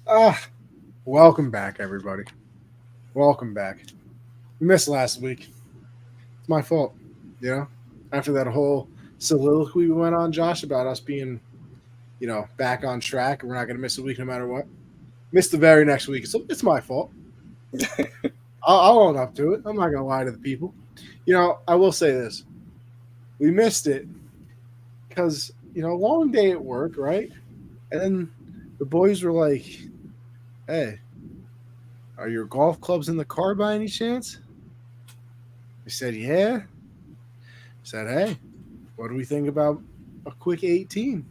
Ah, welcome back, everybody. Welcome back. We missed last week. It's my fault. You know, after that whole soliloquy we went on, Josh, about us being, back on track, and we're not going to miss a week no matter what. Missed the very next week. So it's my fault. I'll own up to it. I'm not going to lie to the people. I will say this: we missed it because long day at work, right? And then the boys were like, "Hey, are your golf clubs in the car by any chance?" I said, "Yeah." I said, "Hey, what do we think about a quick 18?"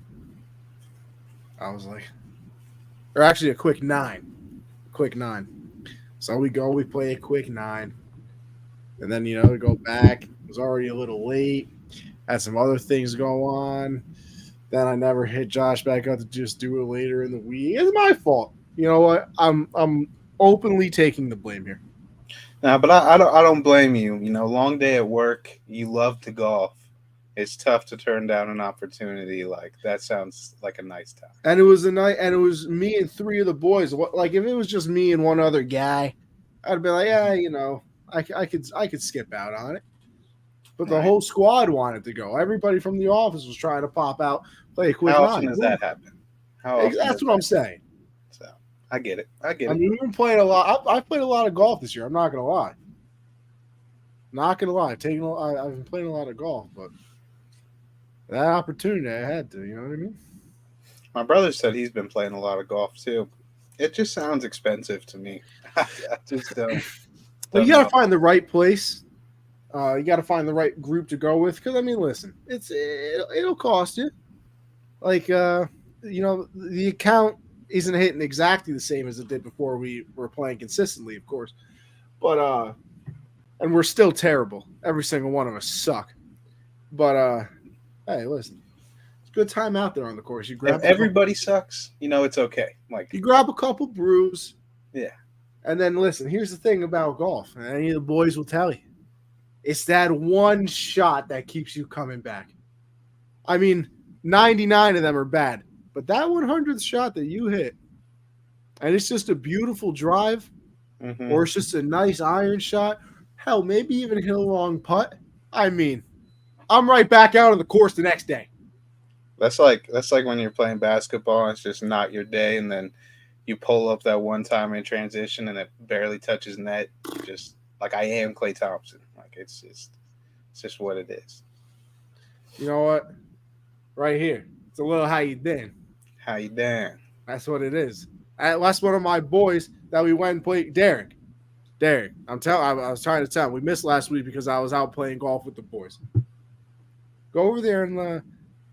I was like, or actually a quick nine. Quick nine. So we go, we play a quick nine. And then, we go back. It was already a little late. Had some other things go on. Then I never hit Josh back up to just do it later in the week. It's my fault. You know what? I'm openly taking the blame here. Nah, but I don't blame you. Long day at work. You love to golf. It's tough to turn down an opportunity like that. Sounds like a nice time. And it was a night, and it was me and three of the boys. Like if it was just me and one other guy, I'd be like, yeah, I could skip out on it. But the Right? whole squad wanted to go. Everybody from the office was trying to pop out, play a quick How often nine. does that happen? How often That's does what I'm that? saying. So I get it. I get I it. mean, we've been playing a lot. I've played a lot of golf this year. I'm not gonna lie. Not gonna lie. I've been playing a lot of golf, but that opportunity I had to. You know what I mean? My brother said he's been playing a lot of golf too. It just sounds expensive to me. I just Well, you don't got to know. find the right place. You got to find the right group to go with. Because I mean, listen, it'll cost you. Like the account isn't hitting exactly the same as it did before we were playing consistently, of course. But and we're still terrible. Every single one of us suck. But hey, listen, it's a good time out there on the course. If everybody sucks, it's okay. Like, You grab a couple brews, yeah, and then listen. Here's the thing about golf, and any of the boys will tell you, it's that one shot that keeps you coming back. I mean, 99 of them are bad, but that 100th shot that you hit, and it's just a beautiful drive, hmm or it's just a nice iron shot. Hell, maybe even hit a long putt. I mean, I'm right back out on the course the next day. that's like when you're playing basketball and it's just not your day, and then you pull up that one time in transition and it barely touches net. You just like I am Clay Thompson. Like it's just what it is. You know what? Right here. It's a little how you doing. How you doing? That's what it is. That's one of my boys that we went and played. Derek. Derek. I was trying to tell him. We missed last week because I was out playing golf with the boys. Go over there and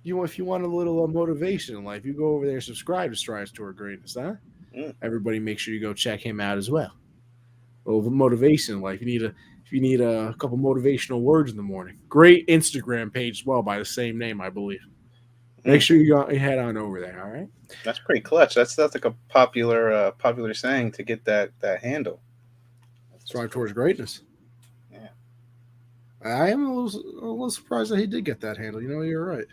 if you want a little motivation in life, you go over there and subscribe to Strides Toward Greatness, huh? Mm. Everybody, make sure you go check him out as well. A little motivation in life. If you need a couple motivational words in the morning, great Instagram page as well by the same name, I believe. Make Mm. sure you head on over there. All right. That's pretty clutch. That's like a popular saying to get that handle. That's Strive cool. Towards Greatness. Yeah. I am a little surprised that he did get that handle. You're right.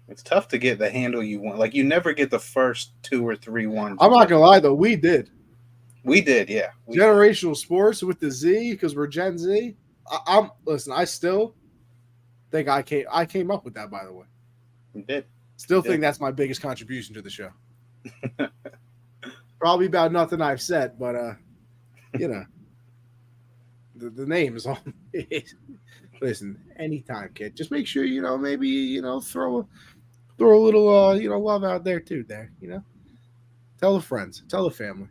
It's tough to get the handle you want. Like you never get the first two or three ones I'm you not want. gonna lie though, we did We did, yeah. We did. generational sports with the Z because we're Gen Z. I'm listen. I still think I came up with that. By the way, We did. We still did. think that's my biggest contribution to the show. Probably about nothing I've said, but you know, the name is all. Listen, anytime, kid. Just make sure maybe throw a little love out there too. There, tell the friends, tell the family.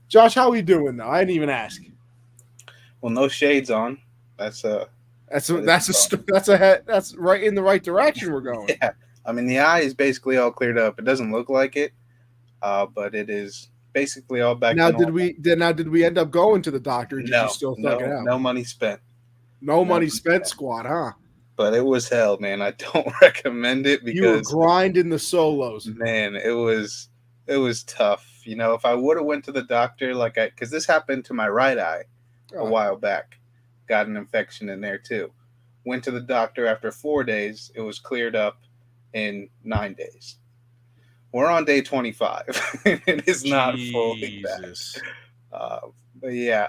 Josh, how we doing though? I didn't even ask. Well, no shades on. That's That's a, that is that's a that's right in the right direction we're going. yeah. I mean, the eye is basically all cleared up. It doesn't look like it, but it is basically all back to Now normal. did we end up going to the doctor? Or did you No, still thug it no, out? no money spent. No No money money spent, spent. squad, huh? But it was hell, man. I don't recommend it You were because grinding the solos. man, it was tough. If I would have went to the doctor, like because this happened to my right eye a Oh, while back, got an infection in there too. Went to the doctor after 4 days. It was cleared up in 9 days. We're on day 25. It is not fully back. Jesus. But yeah,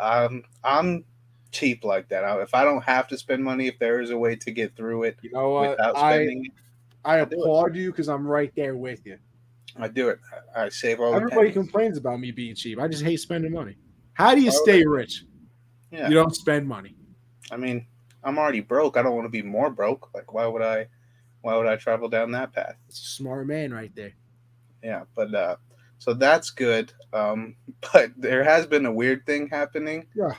I'm cheap like that. If I don't have to spend money, if there is a way to get through it You know what? without I spending it, I I do it. applaud you because I'm right there with you. I do it. I save all the Everybody pennies. complains about me being cheap. I just hate spending money. How do you Why would stay rich? Yeah, You don't spend money. I mean, I'm already broke. I don't want to be more broke. Like, why would I? Why would I travel down that path? It's a smart man right there. Yeah, but so that's good. But there has been a weird thing happening, Yeah.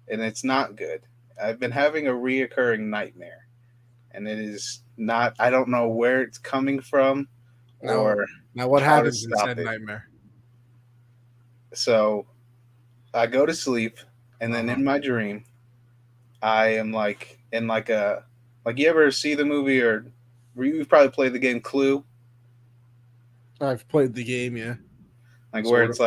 and it's not good. I've been having a reoccurring nightmare, and it is not. I don't know where it's coming from Now, or now what how to happens in stop said it. nightmare? So I go to sleep, and then Uh-huh. in my dream, I am like in like you ever see the movie or you've probably played the game Clue, I've played the game, yeah, like where sort of. it's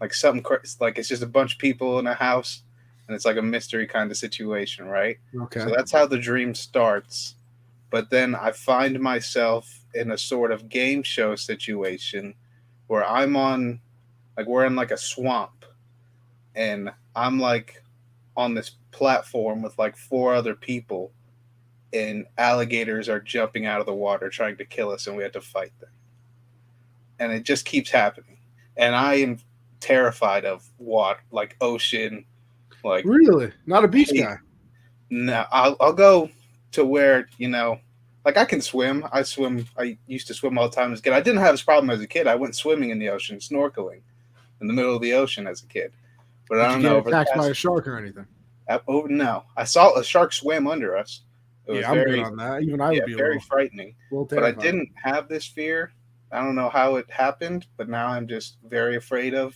like something like it's just a bunch of people in a house, and it's like a mystery kind of situation, right? So Okay. that's how the dream starts. But then I find myself in a sort of game show situation where I'm on like we're in like a swamp, and I'm like on this platform with like four other people, and alligators are jumping out of the water trying to kill us, and we have to fight them. And it just keeps happening. And I am terrified of water, like ocean, like Really? Not a beach hate. guy. No, I'll go to where like I can swim. I swim. I used to swim all the time as a kid. I didn't have this problem as a kid. I went swimming in the ocean, snorkeling in the middle of the ocean as a kid. But I Did you don't get know over the attacked by a past. shark or anything? Oh no, I saw a shark swim under us. It was Yeah, I'm good very on that. Even I yeah, would be very frightening. a little But I terrified. didn't have this fear. I don't know how it happened, but now I'm just very afraid of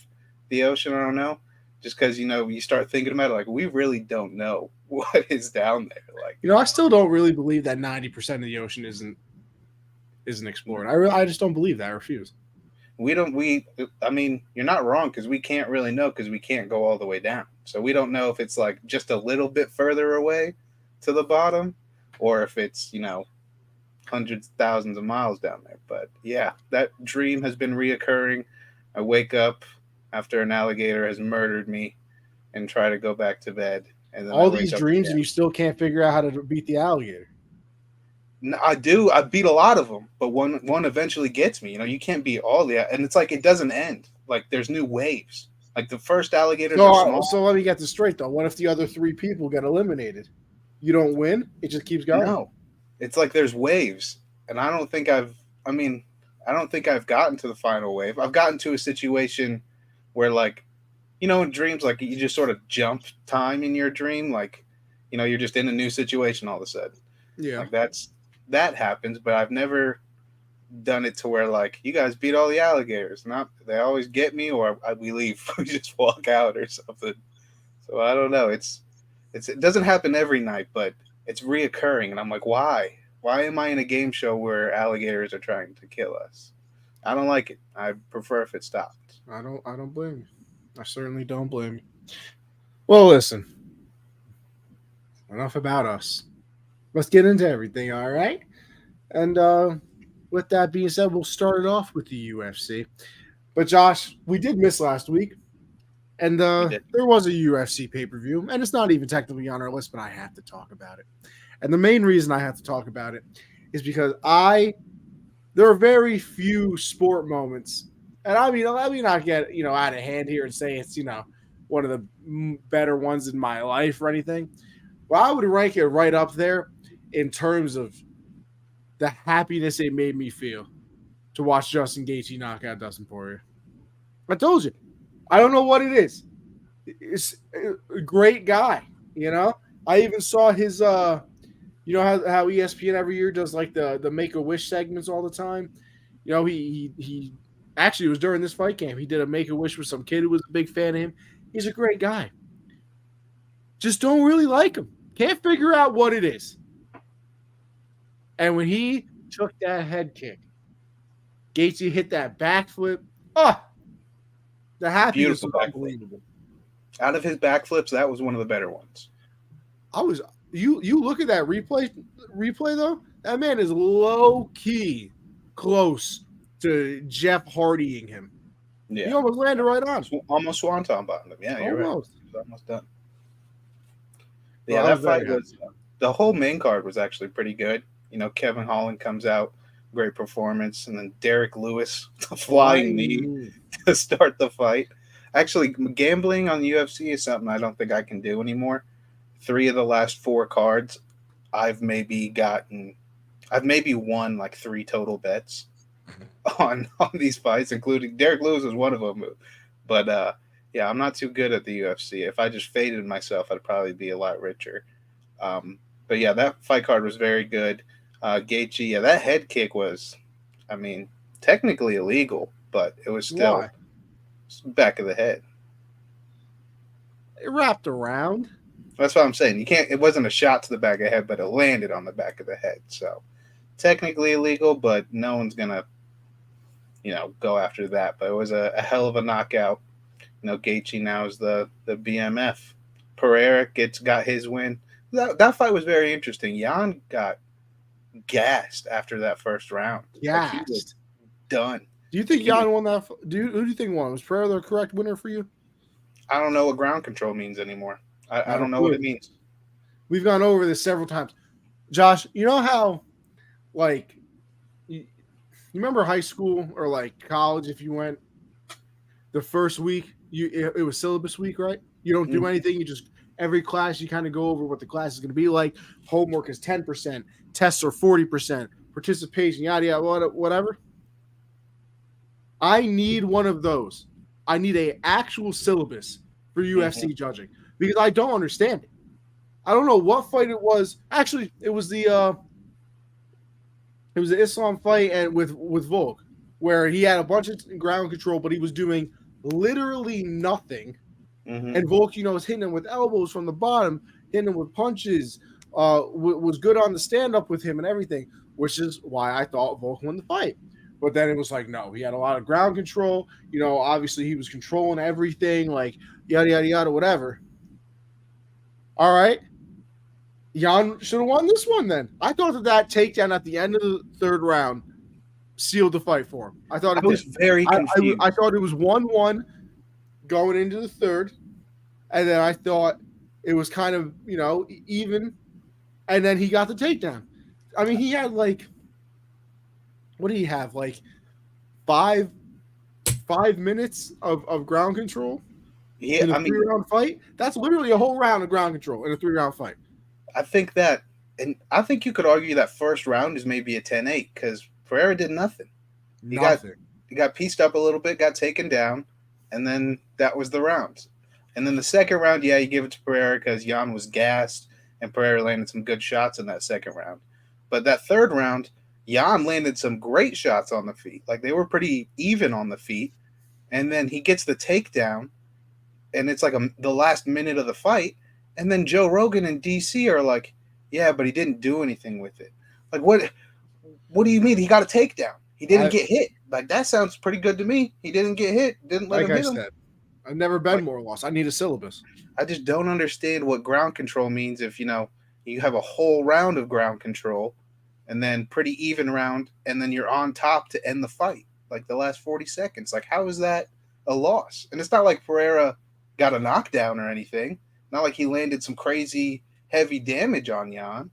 the ocean. I don't know. Just because, you start thinking about it, like, we really don't know what is down there. Like, I still don't really believe that 90% of the ocean isn't explored. I just don't believe that. I refuse. I mean, you're not wrong because we can't really know because we can't go all the way down. So we don't know if it's like just a little bit further away to the bottom or if it's, hundreds, thousands of miles down there. But yeah, that dream has been reoccurring. I wake up after an alligator has murdered me and try to go back to bed, and then I All wake these up dreams, and again. you still can't figure out how to beat the alligator. I do. I beat a lot of them, but one eventually gets me. You can't beat all the, and it's like it doesn't end. Like there's new waves. Like the first alligators are So small. let me get this straight though. What if the other three people get eliminated? You don't win. It just keeps going. No, it's like there's waves, and I don't think I've. I mean, I don't think I've gotten to the final wave. I've gotten to a situation where like in dreams, like you just sort of jump time in your dream, like you're just in a new situation all of a sudden. Yeah. Like that happens, but I've never done it to where like you guys beat all the alligators. Not they always get me, or we leave, we just walk out or something. So I don't know. It doesn't happen every night, but it's reoccurring, and I'm like, why? Why am I in a game show where alligators are trying to kill us? I don't like it. I prefer if it stopped. I don't blame you. I certainly don't blame you. Well, listen. Enough about us. Let's get into everything, all right? And with that being said, we'll start it off with the UFC. But Josh, we did miss last week, and We did. there was a UFC pay per view, and it's not even technically on our list, but I have to talk about it. And the main reason I have to talk about it is because there are very few sport moments, and I mean, let me not get out of hand here and say it's one of the better ones in my life or anything. Well, I would rank it right up there in terms of the happiness it made me feel to watch Justin Gaethje knock out Dustin Poirier. I told you, I don't know what it is. It's a great guy, I even saw his how ESPN every year does like the Make a Wish segments all the time. He actually it was during this fight camp. He did a Make a Wish with some kid who was a big fan of him. He's a great guy. Just don't really like him. Can't figure out what it is. And when he took that head kick, Gaethje hit that backflip. Oh, the happiness Beautiful was backflip. unbelievable. Out of his backflips, that was one of the better ones. I was you look at that replay though. That man is low key close to Jeff Hardying him. Yeah. He almost landed right on. Almost swanton bombed him. Yeah, you're Almost. right. He was almost done. Well, Yeah, I was that very fight happy. was the whole main card was actually pretty good. Kevin Holland comes out, great performance, and then Derek Lewis, the flying knee to start the fight. Actually, gambling on the UFC is something I don't think I can do anymore. 3 of the last 4 cards, I've maybe won like 3 total bets on these fights, including Derek Lewis was one of them. But yeah, I'm not too good at the UFC. If I just faded myself, I'd probably be a lot richer. But yeah, that fight card was very good. Gaethje, yeah, that head kick was, I mean, technically illegal, but it was still back of the head. It wrapped around. That's what I'm saying. It wasn't a shot to the back of the head, but it landed on the back of the head. So technically illegal, but no one's gonna, go after that. But it was a hell of a knockout. Gaethje now is the BMF. Pereira got his win. That fight was very interesting. Jan got gassed after that first round. Gassed. Like he was done. Do you think Jan won that? Who do you think won? Was Pereira the correct winner for you? I don't know what ground control means anymore. I don't know what it means. We've gone over this several times. Josh, you know how, like, you remember high school or like college if you went the first week, it was syllabus week, right? You don't do anything. You just, every class, you kind of go over what the class is going to be like. Homework is 10%. Tests are 40%. Participation, yada, yada, whatever. I need one of those. I need an actual syllabus for UFC judging because I don't understand it. I don't know what fight it was. Actually, it was the Islam fight and with Volk, where he had a bunch of ground control, but he was doing literally nothing. And Volk, was hitting him with elbows from the bottom, hitting him with punches, was good on the stand-up with him and everything, which is why I thought Volk won the fight. But then it was like, no, he had a lot of ground control. Obviously he was controlling everything, like yada, yada, yada, whatever. All right. Jan should have won this one then. I thought that takedown at the end of the third round sealed the fight for him. I thought it was very confused. I thought it was 1-1 going into the third. And then I thought it was kind of, even. And then he got the takedown. I mean, he had like, what did he have? Like 5 minutes of ground control in a 3-round fight? That's literally a whole round of ground control in a 3-round fight. I think that, and I think you could argue that first round is maybe a 10-8 because Pereira did nothing. He got pieced up a little bit, got taken down, and then that was the round. And then the second round, yeah, you give it to Pereira because Jan was gassed and Pereira landed some good shots in that second round. But that third round, Jan landed some great shots on the feet. Like they were pretty even on the feet. And then he gets the takedown, and it's like the last minute of the fight. And then Joe Rogan and DC are like, yeah, but he didn't do anything with it. Like, what do you mean? He got a takedown. He didn't get hit. Like, that sounds pretty good to me. He didn't get hit. Didn't let him hit him. I've never been more lost. I need a syllabus. I just don't understand what ground control means if, you have a whole round of ground control and then pretty even round, and then you're on top to end the fight, like the last 40 seconds. Like, how is that a loss? And it's not like Pereira got a knockdown or anything. Not like he landed some crazy heavy damage on Jan.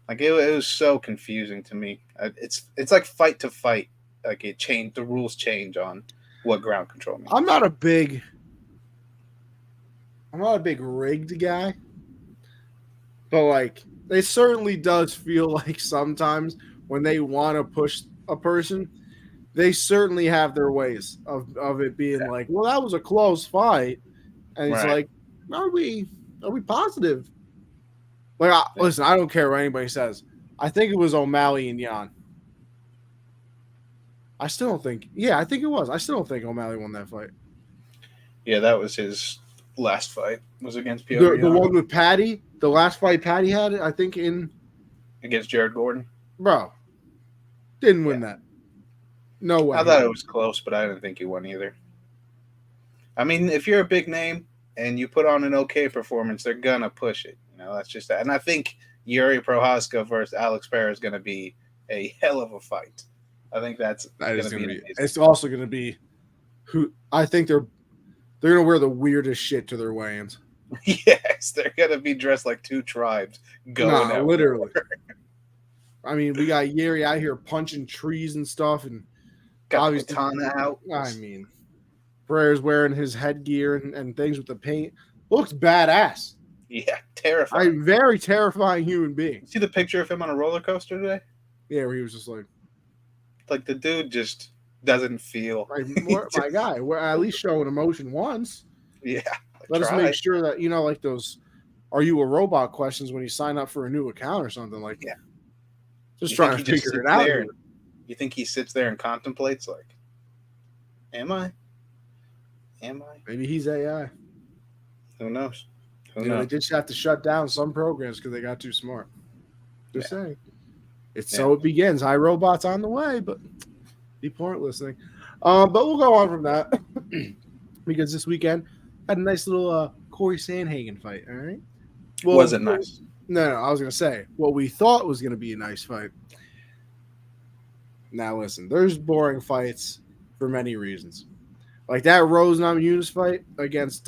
Like it was so confusing to me. It's like fight to fight. Like the rules change on what ground control means. I'm not a big rigged guy, but like it certainly does feel like sometimes when they want to push a person, they certainly have their ways of it being like, well, that was a close fight, and it's like, are we positive? Like, listen, I don't care what anybody says. I think it was O'Malley and Jan. I still don't think. Yeah, I think it was. I still don't think O'Malley won that fight. Yeah, that was his last fight. Was against Piotr. The one with Patty. The last fight Patty had, I think, against Jared Gordon. Bro, didn't win that. No way. I thought it was close, but I didn't think he won either. I mean, if you're a big name and you put on an okay performance, they're gonna push it. That's just that. And I think Yuri Prohaska versus Alex Pereira is gonna be a hell of a fight. I think that's That going is to going be to an be. amazing. It's also going to be who I think they're going to wear the weirdest shit to their weigh-ins. Yes, they're going to be dressed like two tribes going Nah, at literally. war. I mean, we got Yeri out here punching trees and stuff, and Got the obviously, katana out. I mean, Pereira's wearing his headgear and things with the paint. Looks badass. Yeah, terrifying. Very terrifying human being. You see the picture of him on a roller coaster today? Yeah, where he was just Like the dude just doesn't feel. my guy, we're at least showing emotion once. Yeah, Let us make sure that, like those "Are you a robot?" questions when you sign up for a new account or something like that. Yeah. Just trying to figure it out. You think he sits there and contemplates like, am I? Maybe he's AI. Who knows? They just have to shut down some programs because they got too smart. Just saying. So it begins. iRobot's on the way, but people aren't listening. But we'll go on from that because this weekend had a nice little Corey Sandhagen fight. All right. Well, was it nice? No, I was going to say what we thought was going to be a nice fight. Now listen, there's boring fights for many reasons. Like that Rose Namajunas fight against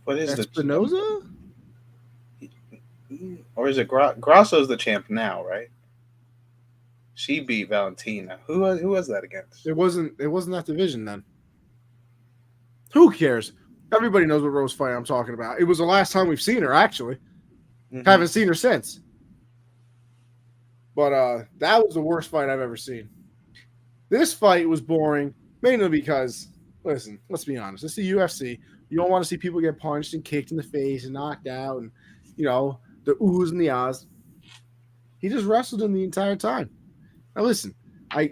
what is Espinoza? Or is it Grasso's the champ now, right? She beat Valentina. Who was that against? It wasn't that division then. Who cares? Everybody knows what Rose fight I'm talking about. It was the last time we've seen her, actually. Mm-hmm. Haven't seen her since. But that was the worst fight I've ever seen. This fight was boring, mainly because, listen, let's be honest. It's the UFC. You don't want to see people get punched and kicked in the face and knocked out and, the oohs and the ahs. He just wrestled him the entire time. Now, listen, I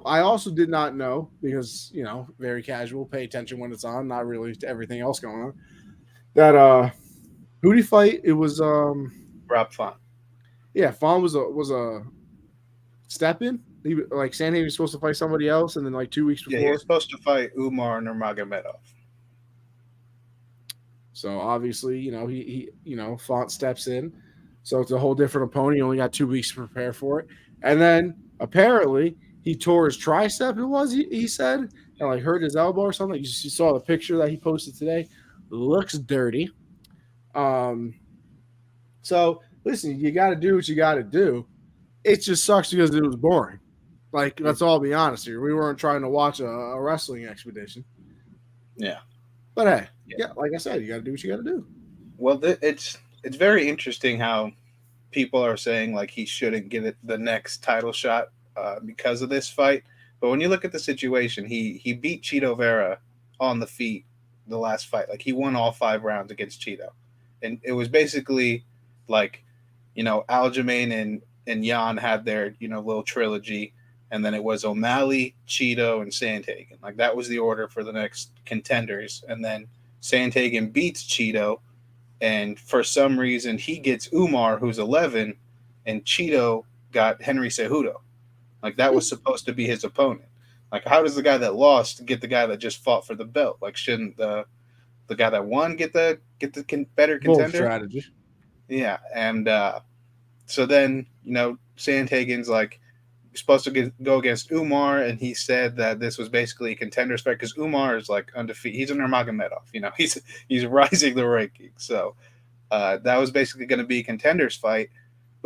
also did not know because, very casual, pay attention when it's on, not really to everything else going on, that who did he fight? It was Rob Font. Yeah, Font was a step-in. Sandhagen was supposed to fight somebody else, and then 2 weeks before, he was supposed to fight Umar Nurmagomedov. So obviously, he Font steps in, so it's a whole different opponent. He only got 2 weeks to prepare for it, and then apparently he tore his tricep. It was he said, and hurt his elbow or something. You saw the picture that he posted today. Looks dirty. So listen, you got to do what you got to do. It just sucks because it was boring. Let's all be honest here. We weren't trying to watch a wrestling expedition. Yeah. But hey, like I said, you got to do what you got to do. Well, it's very interesting how people are saying he shouldn't get it the next title shot because of this fight. But when you look at the situation, he beat Chito Vera on the feet the last fight. He won all 5 rounds against Chito, and it was basically Aljamain and Jan had their little trilogy. And then it was O'Malley, Chito, and Sandhagen. That was the order for the next contenders. And then Sandhagen beats Chito. And for some reason, he gets Umar, who's 11. And Chito got Henry Cejudo. That was supposed to be his opponent. How does the guy that lost get the guy that just fought for the belt? Shouldn't the guy that won get the better contender? Bold strategy. Yeah. And so then, Sandhagen's supposed to go against Umar, and he said that this was basically a contender's fight because Umar is undefeated. He's a Nurmagomedov, he's rising the rankings. So that was basically going to be a contender's fight.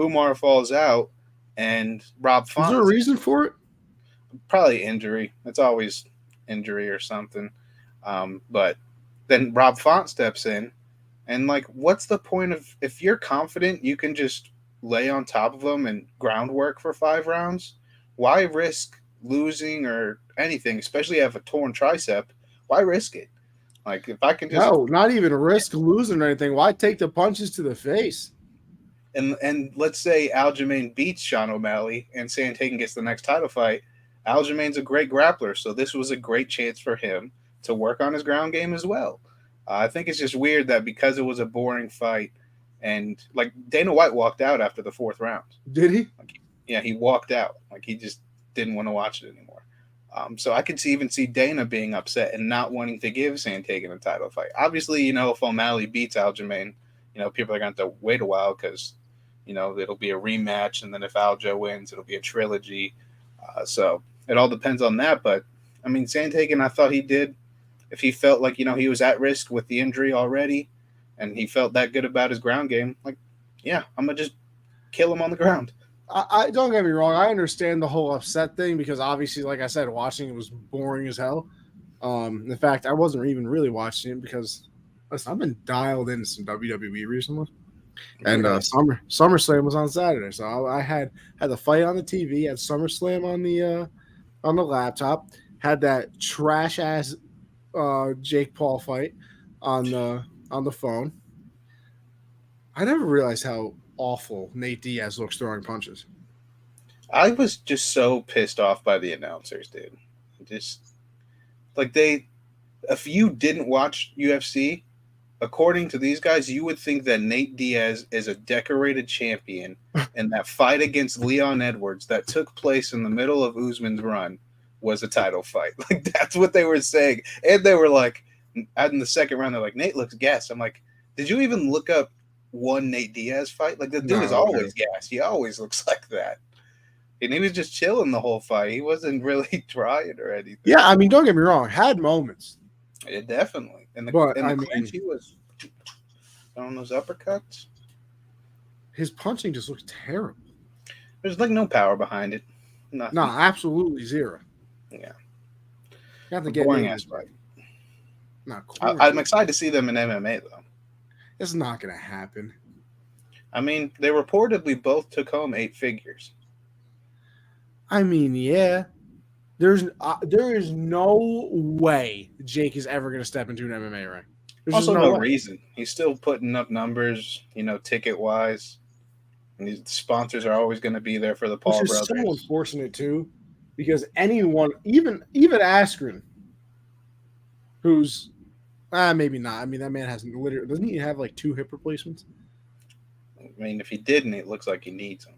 Umar falls out, and Rob Font. Is there a reason for it? Probably injury. It's always injury or something. But then Rob Font steps in, and what's the point of if you're confident you can just lay on top of them and groundwork for 5 rounds? Why risk losing or anything, especially have a torn tricep? Why risk it? If I can just not even risk losing or anything. Why take the punches to the face? And let's say Aljamain beats Sean O'Malley and Sandhagen gets the next title fight. Aljamain's a great grappler, so this was a great chance for him to work on his ground game as well. I think it's just weird that because it was a boring fight. And Dana White walked out after the 4th round. Did he? Yeah, he walked out. He just didn't want to watch it anymore. So I could even see Dana being upset and not wanting to give Sandhagen a title fight. Obviously, if O'Malley beats Aljamain, people are going to have to wait a while because It'll be a rematch, and then if Aljo wins, it'll be a trilogy. So it all depends on that. But I mean, Sandhagen, I thought he did. If he felt like he was at risk with the injury already, and he felt that good about his ground game, like, yeah, I'm gonna just kill him on the ground. I don't get me wrong. I understand the whole upset thing because obviously, like I said, watching it was boring as hell. In fact, I wasn't even really watching it because listen, I've been dialed into some WWE recently, and Really? SummerSlam was on Saturday, so I had the fight on the TV, had SummerSlam on the laptop, had that trash ass Jake Paul fight on the phone. I never realized how awful Nate Diaz looks throwing punches. I was just so pissed off by the announcers, dude. Just like if you didn't watch UFC, according to these guys, you would think that Nate Diaz is a decorated champion, and that fight against Leon Edwards that took place in the middle of Usman's run was a title fight. Like, that's what they were saying. And they were like, in the second round, they're like, Nate looks gassed. I'm like, did you even look up one Nate Diaz fight? Like, the dude is always gassed. He always looks like that. And he was just chilling the whole fight. He wasn't really trying or anything. Yeah, I mean, don't get me wrong, had moments. It definitely. And the clinch, he was on those uppercuts. His punching just looks terrible. There's like no power behind it. Nothing. No, absolutely zero. Yeah. Got to get boring ass fight. Not cool. I'm excited to see them in MMA though. It's not going to happen. I mean, they reportedly both took home 8 figures. I mean, yeah. There is no way Jake is ever going to step into an MMA ring. There's also no reason. He's still putting up numbers, ticket wise. And these sponsors are always going to be there for the Paul brothers. Which is so unfortunate too, because anyone, even Askren, who's maybe not. I mean, that man has literally doesn't he have like 2 hip replacements? I mean, if he didn't, it looks like he needs them.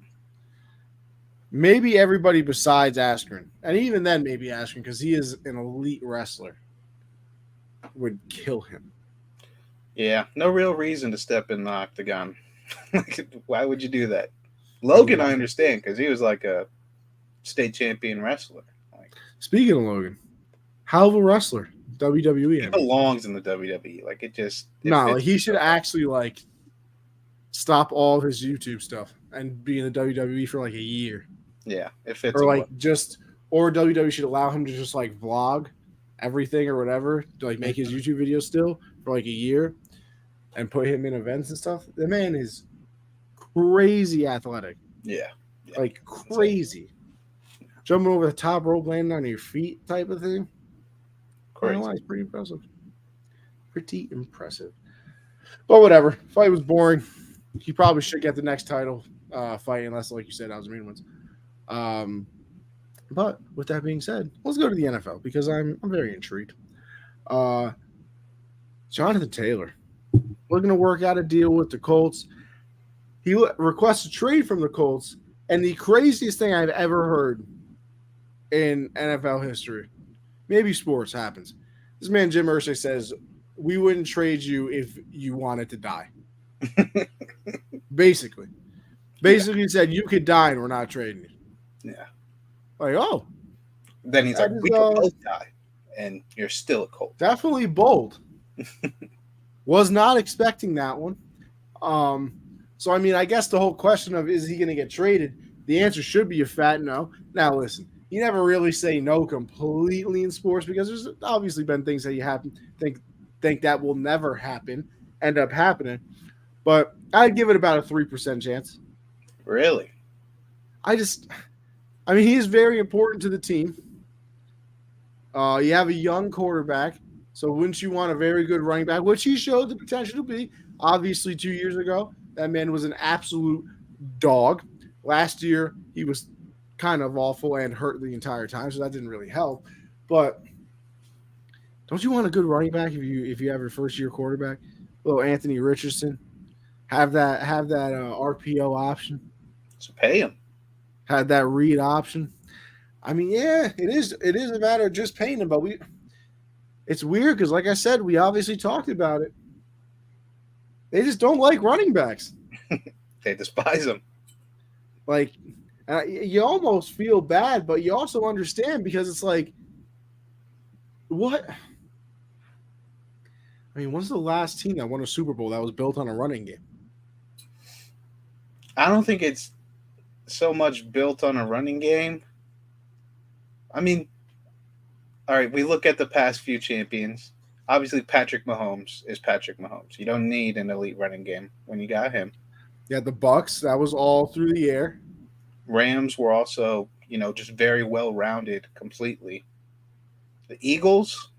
Maybe everybody besides Askren, and even then, maybe Askren, because he is an elite wrestler, would kill him. Yeah, no real reason to step in the octagon. Why would you do that? Logan, I understand, because he was like a state champion wrestler. Speaking of Logan, hell of a wrestler, WWE. He belongs in the WWE. Like, he should actually stop all of his YouTube stuff and be in the WWE for like a year. Yeah, if it's or WWE should allow him to just like vlog everything or whatever, to like make his YouTube videos still for like a year and put him in events and stuff. The man is crazy athletic. Yeah. Like crazy. Jumping over the top rope, landing on your feet type of thing. It's pretty impressive. Pretty impressive. But whatever. Fight was boring. He probably should get the next title fight unless, like you said, Alzarine wins. But with that being said, let's go to the NFL because I'm very intrigued. Jonathan Taylor, we're going to work out a deal with the Colts. He requests a trade from the Colts, and the craziest thing I've ever heard in NFL history, maybe sports, happens. This man, Jim Irsay, says, we wouldn't trade you if you wanted to die. Basically, he said, you could die and we're not trading you. Yeah. Like, oh. Then he's like, we could both die and you're still a Colt. Definitely bold. Was not expecting that one. So, I mean, I guess the whole question of is he going to get traded, the answer should be a fat no. Now, listen, you never really say no completely in sports because there's obviously been things that you think that will never end up happening. But I'd give it about a 3% chance. Really? I mean, he is very important to the team. You have a young quarterback, so wouldn't you want a very good running back, which he showed the potential to be. Obviously, 2 years ago, that man was an absolute dog. Last year, he was kind of awful and hurt the entire time, so that didn't really help. But don't you want a good running back if you have your first-year quarterback? Little Anthony Richardson. Have that RPO option. So pay him. Had that read option. I mean, yeah, it is a matter of just paying him, but it's weird because, like I said, we obviously talked about it. They just don't like running backs. They despise him. Like, you almost feel bad, but you also understand because it's like, what? I mean, when's the last team that won a Super Bowl that was built on a running game? I don't think it's so much built on a running game. I mean, all right, we look at the past few champions. Obviously, Patrick Mahomes is Patrick Mahomes. You don't need an elite running game when you got him. Yeah, the Bucks, that was all through the air. Rams were also, just very well rounded completely. The Eagles,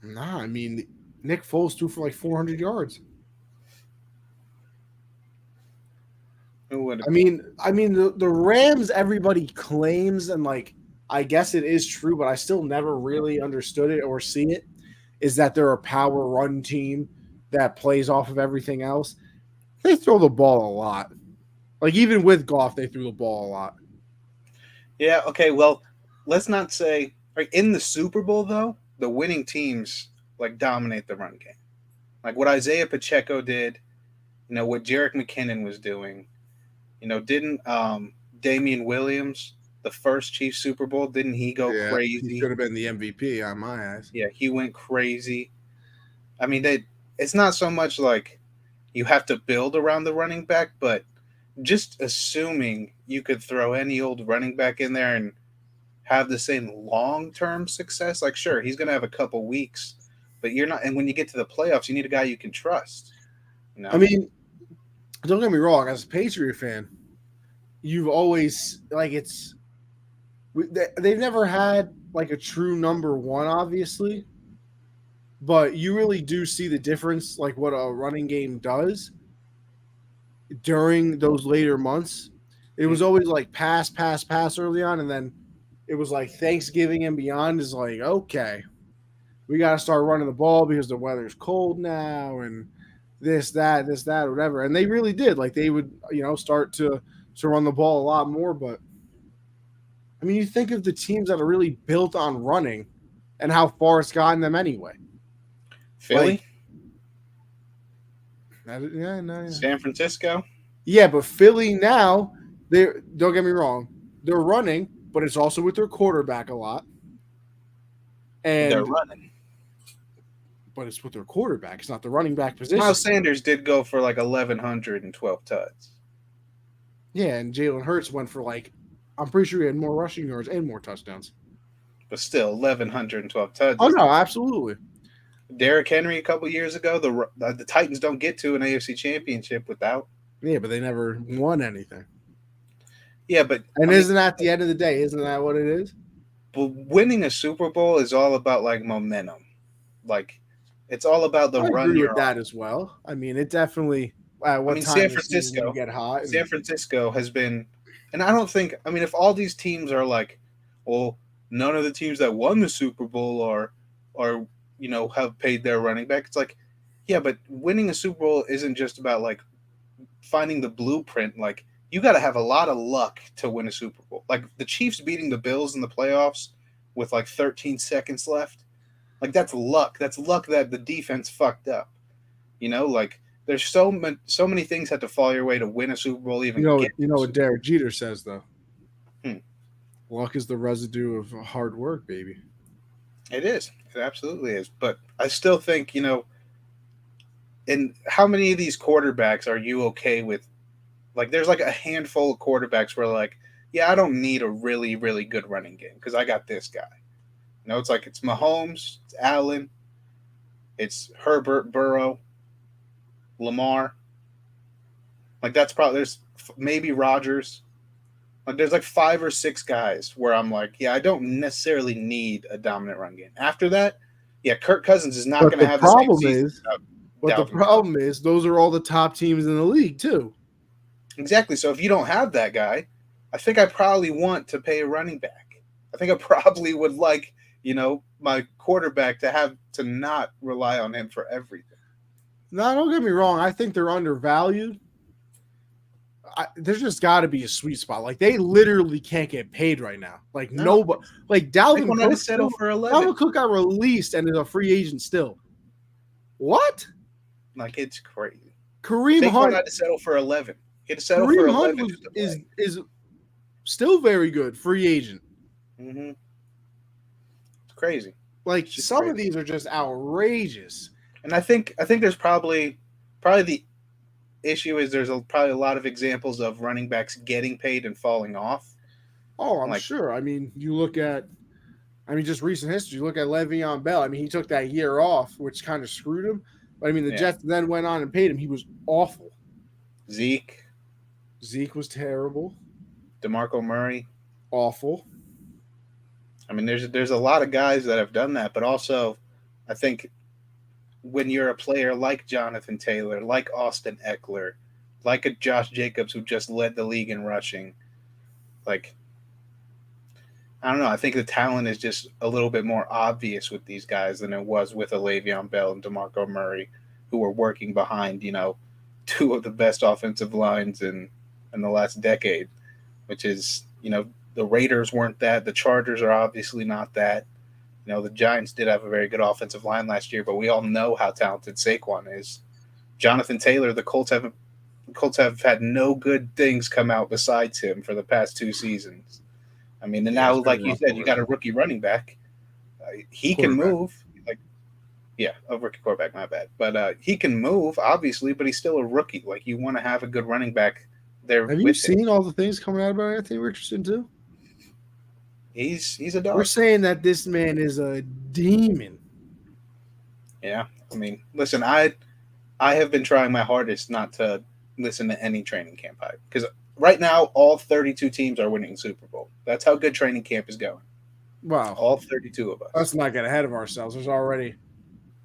Nah, I mean, Nick Foles threw for like 400 yards. who would I mean, the Rams, everybody claims, and like, I guess it is true, but I still never really understood it or see it, is that they're a power run team that plays off of everything else. They throw the ball a lot. Like, even with Goff, they threw the ball a lot. Yeah, okay, well, let's not say like in the Super Bowl though, the winning teams like dominate the run game. Like what Isaiah Pacheco did, what Jerick McKinnon was doing. Didn't Damian Williams, the first Chiefs Super Bowl, didn't he go Yeah, he crazy? should have been the MVP on my eyes. Yeah, he went crazy. I mean, it's not so much like you have to build around the running back, but just assuming you could throw any old running back in there and have the same long-term success, like sure, he's going to have a couple weeks, but you're not. And when you get to the playoffs, you need a guy you can trust. I mean, don't get me wrong. As a Patriot fan, you've always like they've never had like a true number one, obviously, but you really do see the difference, like what a running game does during those later months. It was always like pass early on, and then it was like Thanksgiving and beyond is like, okay, we got to start running the ball because the weather's cold now, and this, that, whatever. And they really did. Like they would, start to run the ball a lot more. But I mean, you think of the teams that are really built on running and how far it's gotten them anyway. Philly, yeah. San Francisco. Yeah, but Philly now, don't get me wrong, they're running, but it's also with their quarterback a lot. And they're running. But it's with their quarterback. It's not the running back position. Miles Sanders did go for like 1,112 touchdowns. Yeah, and Jalen Hurts went for like, I'm pretty sure he had more rushing yards and more touchdowns. But still, 1,112 touchdowns. Oh, no, absolutely. Derrick Henry a couple years ago, the Titans don't get to an AFC championship without. Yeah, but they never won anything. Yeah, but isn't that at the end of the day? Isn't that what it is? But winning a Super Bowl is all about like momentum. Like it's all about the run. I agree with that as well. I mean, it definitely. San Francisco get hot. San Francisco has been, and I don't think. I mean, if all these teams are like, well, none of the teams that won the Super Bowl are have paid their running back. It's like, yeah, but winning a Super Bowl isn't just about like finding the blueprint. Like you got to have a lot of luck to win a Super Bowl. Like the Chiefs beating the Bills in the playoffs with like 13 seconds left. Like that's luck. That's luck that the defense fucked up. Like there's so many things have to fall your way to win a Super Bowl. Even you know what Derek Jeter says though. Luck is the residue of hard work, baby. It is. It absolutely is. But I still think and how many of these quarterbacks are you okay with? Like there's like a handful of quarterbacks where like, yeah, I don't need a really, really good running game because I got this guy. It's like it's Mahomes, it's Allen, it's Herbert, Burrow, Lamar. Like that's probably there's maybe Rodgers. Like there's like 5 or 6 guys where I'm like, yeah, I don't necessarily need a dominant run game. After that, yeah, Kirk Cousins is not going to have the same season. But the problem is those are all the top teams in the league too. Exactly. So if you don't have that guy, I think I probably want to pay a running back. I think I probably would like, my quarterback to not rely on him for everything. No, don't get me wrong. I think they're undervalued. There's just got to be a sweet spot. Like they literally can't get paid right now. Like nobody. Like Dalvin Cook settle for 11. Dalvin Cook got released and is a free agent still. What? Like it's crazy. Kareem Saquon Hunt. had to settle for 11. He had to settle for Kareem Hunt 11 just to play. is still very good, free agent. Mm-hmm. It's crazy. Like It's just some of crazy. these are just outrageous. And I think there's probably the issue is there's probably a lot of examples of running backs getting paid and falling off. Oh, I'm Like, sure. I mean, just recent history. You look at Le'Veon Bell. I mean, he took that year off, which kind of screwed him. But I mean, the yeah, Jets then went on and paid him. He was awful. Zeke was terrible. DeMarco Murray. Awful. I mean, there's a lot of guys that have done that, but also, I think when you're a player like Jonathan Taylor, like Austin Eckler, like a Josh Jacobs who just led the league in rushing, like I don't know. I think the talent is just a little bit more obvious with these guys than it was with a Le'Veon Bell and DeMarco Murray, who were working behind, two of the best offensive lines in the last decade, which is, the Raiders weren't that. The Chargers are obviously not that. The Giants did have a very good offensive line last year, but we all know how talented Saquon is. Jonathan Taylor, the Colts have had no good things come out besides him for the past 2 seasons. I mean, and Yeah, it's now, been like you rough said, over you got a there. rookie running back. He can Quarterback. move. Yeah, a rookie quarterback, my bad. But he can move, obviously, but he's still a rookie. Like, you want to have a good running back there Have you with him. seen all the things coming out about Anthony Richardson too? He's a We're dog. saying that this man is a demon. Yeah, I mean, listen, I have been trying my hardest not to listen to any training camp hype because right now all 32 teams are winning Super Bowl. That's how good training camp is going. Wow. All 32 of us. Let's not get ahead of ourselves. There's already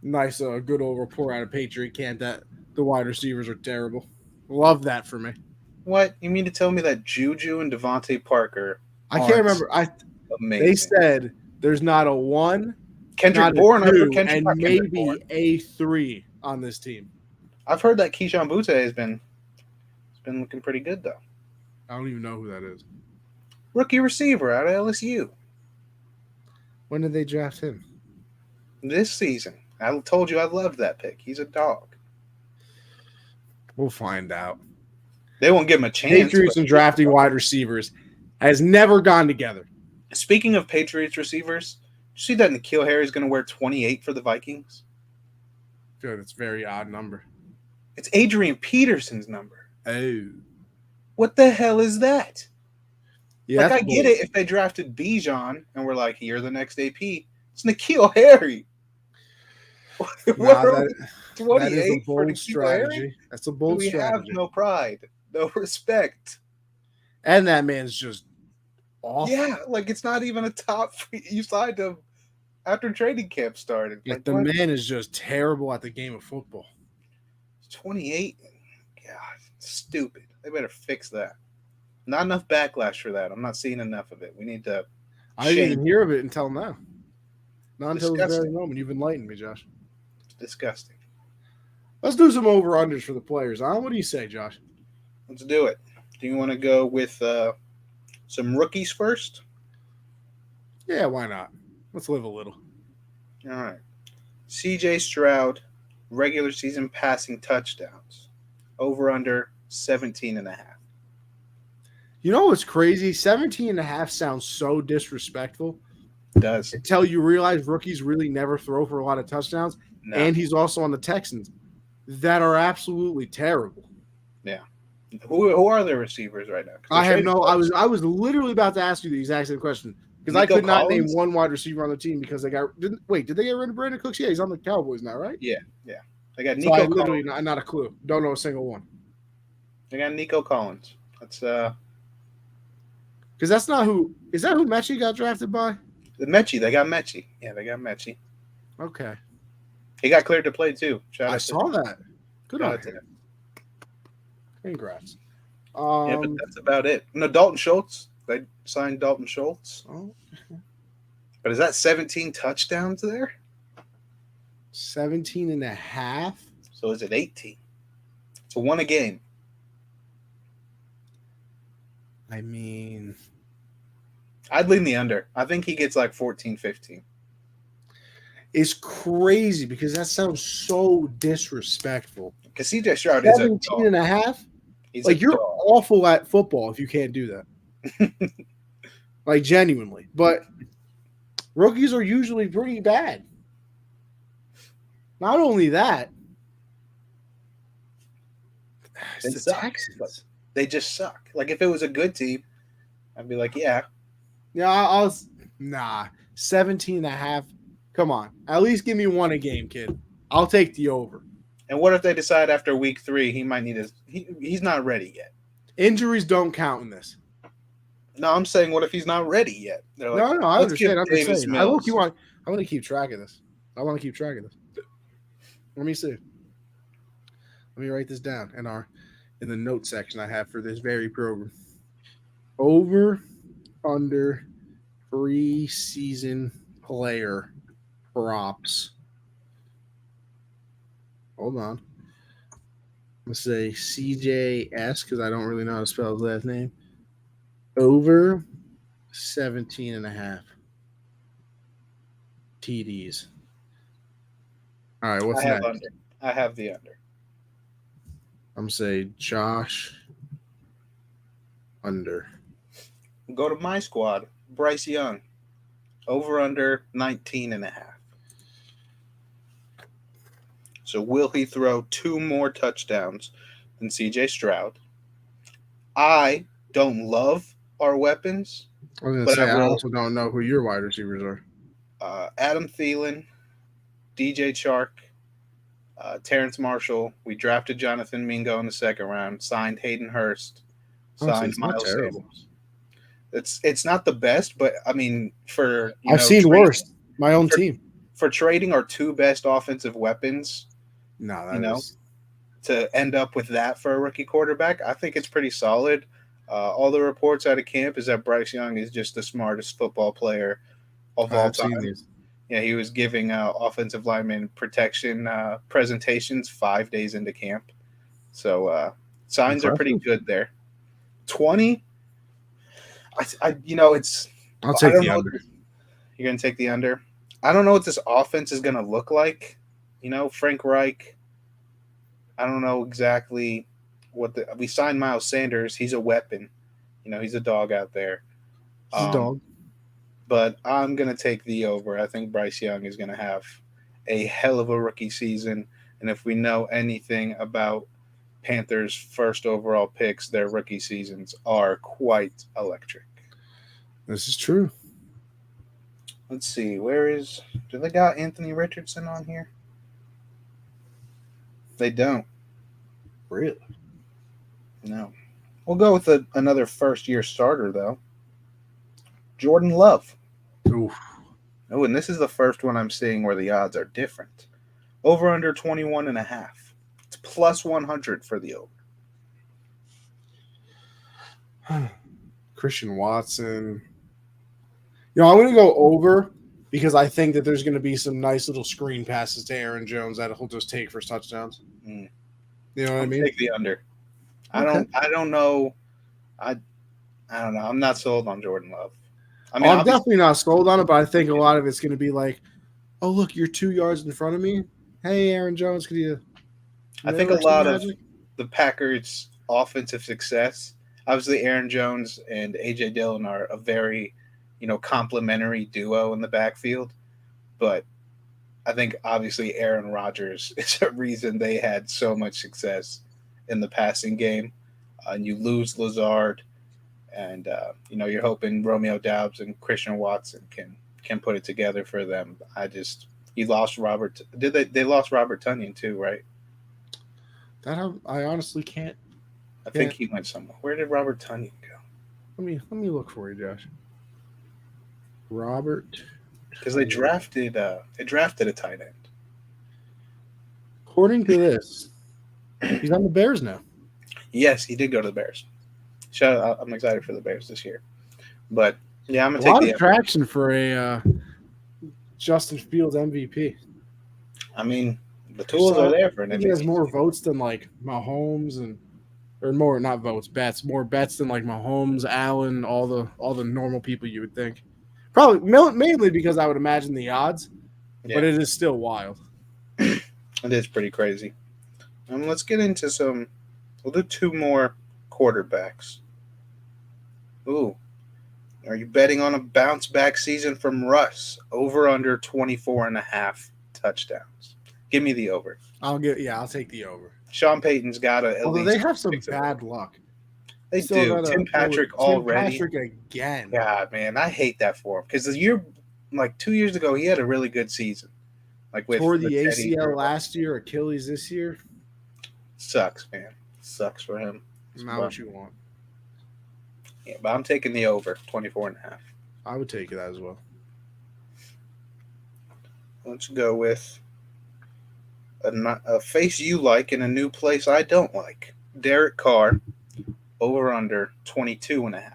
nice, good old report out of Patriot Camp that the wide receivers are terrible. Love that for me. What? You mean to tell me that Juju and Devontae Parker I can't remember. They amazing? said there's not a 1, Kendrick not a Bourne, I've heard 2, and not Kendrick maybe Bourne. a 3 on this team. I've heard that Keyshawn Butte has been looking pretty good though. I don't even know who that is. Rookie receiver out of LSU When did they draft him? this season. I told you I loved that pick. He's a dog. We'll find out. They won't give him a chance. Patriots and drafting wide receivers has never gone together. Speaking of Patriots receivers, you see that N'Keal Harry is going to wear 28 for the Vikings? I feel like that's a very odd number. It's Adrian Peterson's number. Oh. What the hell is that? Yeah, I get it if they drafted Bijan and we're like, you're the next AP. It's N'Keal Harry. That is a 28 for bold N'Keal strategy. Harry? That's a bold We strategy. have no pride, no respect. And that man's just awful. Yeah, like it's not even a top. You signed him after training camp started. Like the man is just terrible at the game of football. 28. God, stupid. They better fix that. Not enough backlash for that. I'm not seeing enough of it. We need to. I didn't even hear of it until now. Not until this very Disgusting. moment. You've enlightened me, Josh. It's disgusting. Let's do some over-unders for the players. Huh? What do you say, Josh? Let's do it. Do you want to go with some rookies first? Yeah, why not? Let's live a little. All right. CJ Stroud, regular season passing touchdowns. Over under 17.5. You know what's crazy? 17.5 sounds so disrespectful. It does. Until you realize rookies really never throw for a lot of touchdowns. No. And he's also on the Texans that are absolutely terrible. Yeah. Who are their receivers right now? I have no. I was literally about to ask you the exact same question because I could not name one wide receiver on the team because they got. Did they get rid of Brandon Cooks? Yeah, he's on the Cowboys now, right? Yeah. They got Nico. So I literally not a clue. Don't know a single one. They got Nico Collins. That's because that's not who. Is that who Mechie got drafted by? The Mechie. They got Mechie. Yeah, they got Mechie. Okay. He got cleared to play too. I saw that. Good on him. Congrats. Yeah, but that's about it. No, Dalton Schultz. They signed Dalton Schultz. Oh. But is that 17 touchdowns there? 17.5. So is it 18? So 1 a game. I mean, I'd lean the under. I think he gets like 14, 15. is crazy because that sounds so disrespectful. Because CJ Stroud is a 17 dog. and a half? He's Like, a you're dog. awful at football if you can't do that. Like, genuinely. But rookies are usually pretty bad. Not only that, They it's the suck. But Texans. they just suck. Like, if it was a good team, I'd be like, yeah. Yeah, I was nah. 17 and a half. Come on. At least give me one a game, kid. I'll take the over. And what if they decide after week 3 he might need he's not ready yet? Injuries don't count in this. No, I'm saying what if he's not ready yet? They're like, No, I let's give understand. I'm just Davis saying. Mills. I want to keep track of this. I want to keep track of this. Let me see. Let me write this down in the note section I have for this very program. Over, under, preseason player props. Hold on. I'm going to say CJS because I don't really know how to spell his last name. Over 17 and a half TDs. All right, what's next? Under. I have the under. I'm going to say Josh under. Go to my squad. Bryce Young. Over under 19 and a half. So will he throw 2 more touchdowns than CJ Stroud? I don't love our weapons. I was going to say, I also don't know who your wide receivers are. Adam Thielen, DJ Chark, Terrence Marshall. We drafted Jonathan Mingo in the second round, signed Hayden Hurst, signed Miles Sanders. It's not the best, but I mean, I've seen worse. My own team. For trading our 2 best offensive weapons, to end up with that for a rookie quarterback, I think it's pretty solid. All the reports out of camp is that Bryce Young is just the smartest football player of all time. Yeah, he was giving offensive lineman protection presentations 5 days into camp. So signs are pretty good there. 20. It's. I'll take the under. You're gonna take the under. I don't know what this offense is gonna look like. Frank Reich. I don't know exactly we signed Miles Sanders. He's a weapon. He's a dog out there. He's a dog. But I'm gonna take the over. I think Bryce Young is gonna have a hell of a rookie season. And if we know anything about Panthers' first overall picks, their rookie seasons are quite electric. This is true. Let's see. Do they got Anthony Richardson on here? They don't. Really? No. We'll go with another first-year starter, though. Jordan Love. Oof. Oh, and this is the first one I'm seeing where the odds are different. Over under 21 and a half. It's plus 100 for the over. Christian Watson. I'm going to go over because I think that there's going to be some nice little screen passes to Aaron Jones that he'll just take for touchdowns. Mm. You know what I mean? Take the under. Okay. I don't know. I don't know. I'm not sold on Jordan Love. I'm definitely not sold on it, but I think a lot of it's going to be like, oh, look, you're 2 yards in front of me. Hey, Aaron Jones, could you? I think a lot of the Packers' offensive success, obviously Aaron Jones and A.J. Dillon are a very, complementary duo in the backfield. But I think obviously Aaron Rodgers is a reason they had so much success in the passing game. And you lose Lazard. And you're hoping Romeo Doubs and Christian Watson can put it together for them. He lost Robert. They lost Robert Tonyan too, right? That I honestly can't. I think he went somewhere. Where did Robert Tonyan go? Let me look for you, Josh. Robert, because they drafted a tight end. According to this, he's on the Bears now. Yes, he did go to the Bears. I'm excited for the Bears this year. But, yeah, I'm going to take a lot of traction for a Justin Fields MVP. I mean, the tools are there for an MVP. He has more votes than, Mahomes more bets than, Mahomes, Allen, all the normal people you would think. Probably mainly because I would imagine the odds but Yeah, it is still wild. it is pretty crazy. Let's get into some. We'll do two more quarterbacks. Ooh, are you betting on a bounce back season from Russ? Over under 24.5 touchdowns. Give me the over. I'll take the over. Sean Payton's got to at Although they least have some fix it up. bad luck. They Still do. got to Tim go with Patrick Tim already. Patrick again. God, man, I hate that for him because the year, like 2 years ago, he had a really good season. Like with Tore the the Teddy ACL Drew. last year, Achilles this year. Sucks, man. Sucks for him. Not what you want. Yeah, but I'm taking the over 24.5. I would take it as well. Let's go with a face you like in a new place I don't like. Derek Carr, over under 22.5.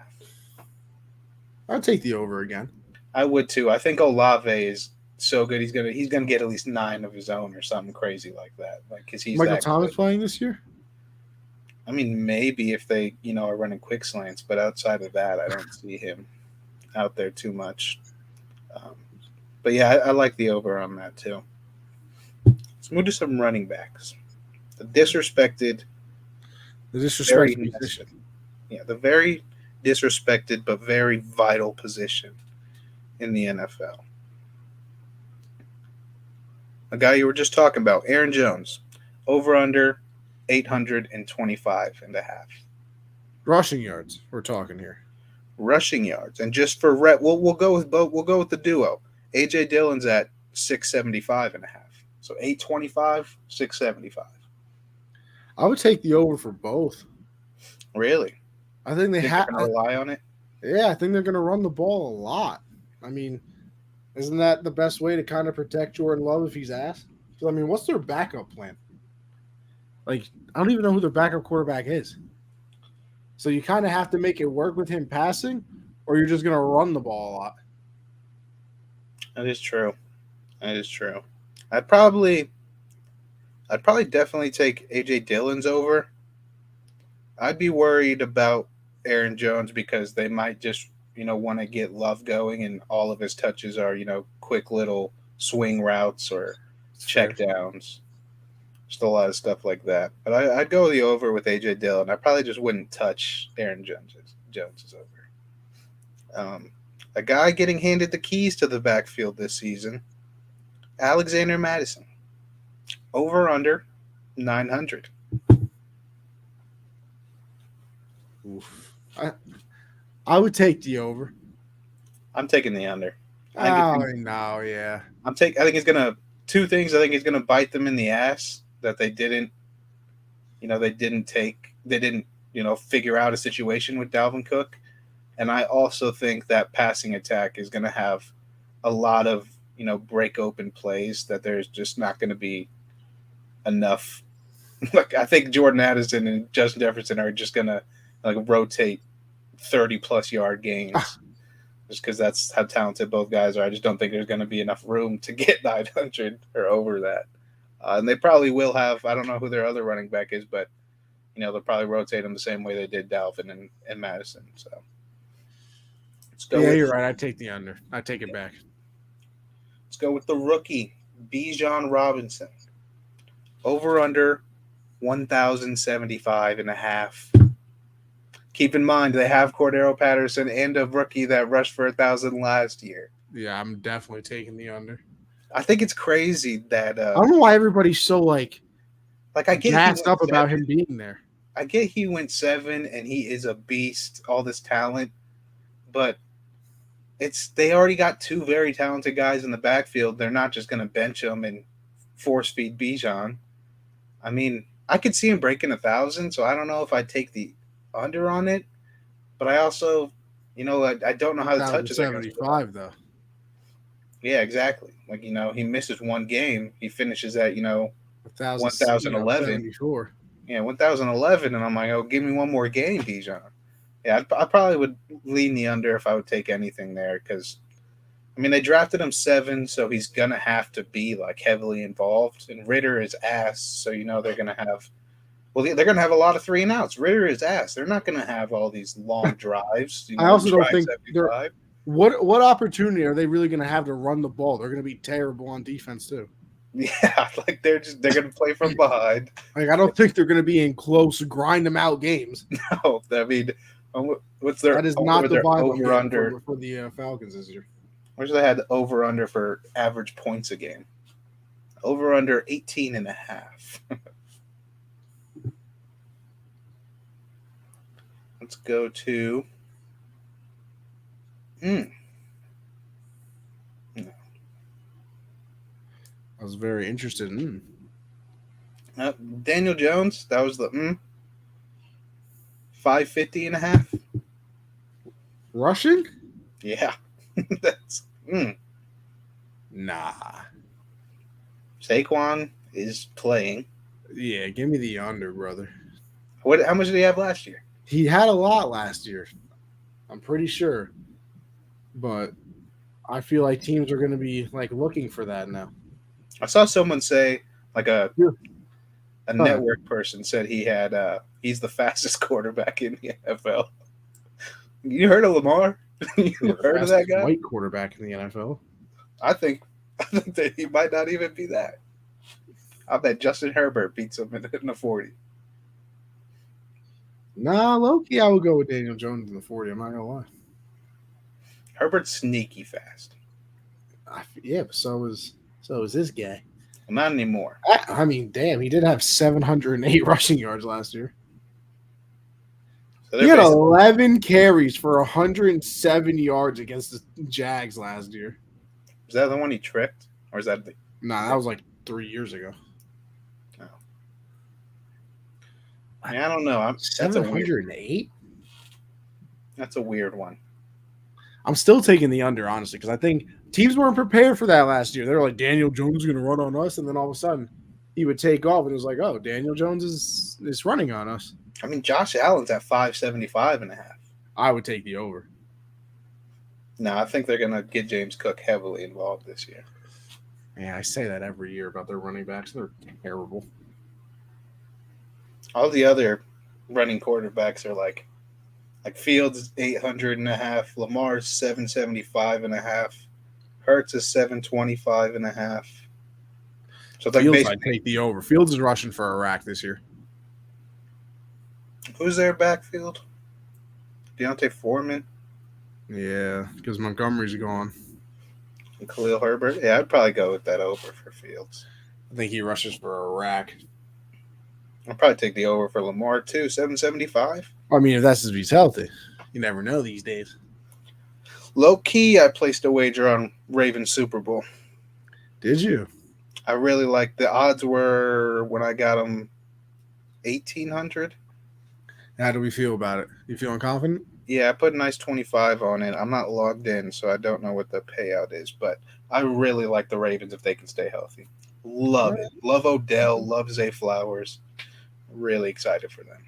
I'd take the over again. I would too. I think Olave is so good. He's gonna get at least 9 of his own or something crazy like that. Like because he's Michael that Thomas good. playing this year? I mean, maybe if they are running quick slants, but outside of that, I don't see him out there too much. Um, but yeah, I like the over on that too. Let's move to some running backs. The disrespected, The disrespect very position. the very disrespected but very vital position in the NFL. A guy you were just talking about, Aaron Jones, over under 825.5 Rushing yards, we're talking here. rushing yards. And just for we'll go with both. We'll go with the duo. AJ Dillon's at 675.5. So 825, 675. I would take the over for both. Really? I think they Think have. they're gonna rely on it? Yeah, I think they're going to run the ball a lot. I mean, isn't that the best way to kind of protect Jordan Love if he's asked? I mean, what's their backup plan? Like, I don't even know who their backup quarterback is. So you kind of have to make it work with him passing, or you're just going to run the ball a lot. That is true. That is true. I'd probably definitely take AJ Dillon's over. I'd be worried about Aaron Jones because they might just, want to get Love going and all of his touches are, quick little swing routes or check downs. Just a lot of stuff like that. But I'd go the over with AJ Dillon. I probably just wouldn't touch Aaron Jones's over. A guy getting handed the keys to the backfield this season, Alexander Madison. Over under 900. Oof. I would take the over. I'm taking the under. No, yeah. I think it's gonna two things. I think it's gonna bite them in the ass that they didn't figure out a situation with Dalvin Cook, and I also think that passing attack is gonna have a lot of break open plays that there's just not gonna be enough. Like I think Jordan Addison and Justin Jefferson are just gonna rotate 30+ yard gains. Just because that's how talented both guys are. I just don't think there's going to be enough room to get 900 or over that. And they probably will have, I don't know who their other running back is, but, they'll probably rotate them the same way they did Dalvin and Madison. So let's go. Yeah, you're right. I'd take the under. I'd take it back. Let's go with the rookie, Bijan Robinson. Over under 1,075.5. Keep in mind, they have Cordero Patterson and a rookie that rushed for 1,000 last year. Yeah, I'm definitely taking the under. I think it's crazy that I don't know why everybody's so I get gassed up about him being there. I get he went 7 and he is a beast, all this talent, but they already got 2 very talented guys in the backfield. They're not just going to bench him and force feed Bijan. I mean, I could see him breaking 1,000, so I don't know if I'd take the under on it, but I also, I don't know how the touches are going to 75 though. Yeah, exactly. Like he misses one game, he finishes at 1,011. Yeah, 1,011, and I'm like, oh, give me one more game, Bijan. Yeah, I probably would lean the under if I would take anything there because, they drafted him 7, so he's gonna have to be heavily involved. And Ritter is ass, so they're gonna have. Well, they're going to have a lot of 3 and outs. Ritter is ass. They're not going to have all these long drives. I also don't think What opportunity are they really going to have to run the ball? They're going to be terrible on defense too. Yeah, like they're gonna play from behind. Like I don't think they're going to be in close, grind them out games. No, I mean, what's their That is not the vibe I'm over getting under? for the Falcons this year. Where's they had over under for average points a game? Over under 18.5. Let's go to. No. I was very interested in. Daniel Jones, that was the 550.5. Rushing? Yeah. That's Nah. Saquon is playing. Yeah, give me the under, brother. How much did he have last year? He had a lot last year. I'm pretty sure. But I feel like teams are going to be like looking for that now. I saw someone say, like a Yeah. network person said he's the fastest quarterback in the NFL. You heard of Lamar? You heard of that guy? White quarterback in the NFL. I think that he might not even be that. I bet Justin Herbert beats him in the 40. Nah, low-key, I would go with Daniel Jones in the 40. I'm not going to lie. Herbert's sneaky fast. Yeah, but so is this guy. Well, not anymore. I mean, damn, he did have 708 rushing yards last year. So He had 11 carries for 107 yards against the Jags last year. Was that the one he tricked? Or is that the... Nah, that was like 3 years ago. No. I mean, I don't know. 708? That's a weird one. I'm still taking the under, honestly, because I think teams weren't prepared for that last year. They were like, Daniel Jones is going to run on us, and then all of a sudden he would take off, and it was like, oh, Daniel Jones is running on us. I mean, Josh Allen's at 575.5. I would take the over. No, I think they're going to get James Cook heavily involved this year. Yeah, I say that every year about their running backs. They're terrible. All the other running quarterbacks are like Fields is 800.5, Lamar's 775.5, Hurts is 725.5. So it's like Fields, I'd take the over. Fields is rushing for a rack this year. Who's their backfield? Deontay Foreman? Yeah, because Montgomery's gone. And Khalil Herbert? Yeah, I'd probably go with that over for Fields. I think he rushes for a rack. I'd probably take the over for Lamar, too. 775. I mean, if that's if he's healthy. You never know these days. Low key, I placed a wager on Ravens Super Bowl. Did you? I really like the odds were when I got them 1,800. How do we feel about it? You feeling confident? Yeah, I put a nice 25 on it. I'm not logged in, so I don't know what the payout is, but I really like the Ravens if they can stay healthy. Love it. Love Odell. Love Zay Flowers. Really excited for them.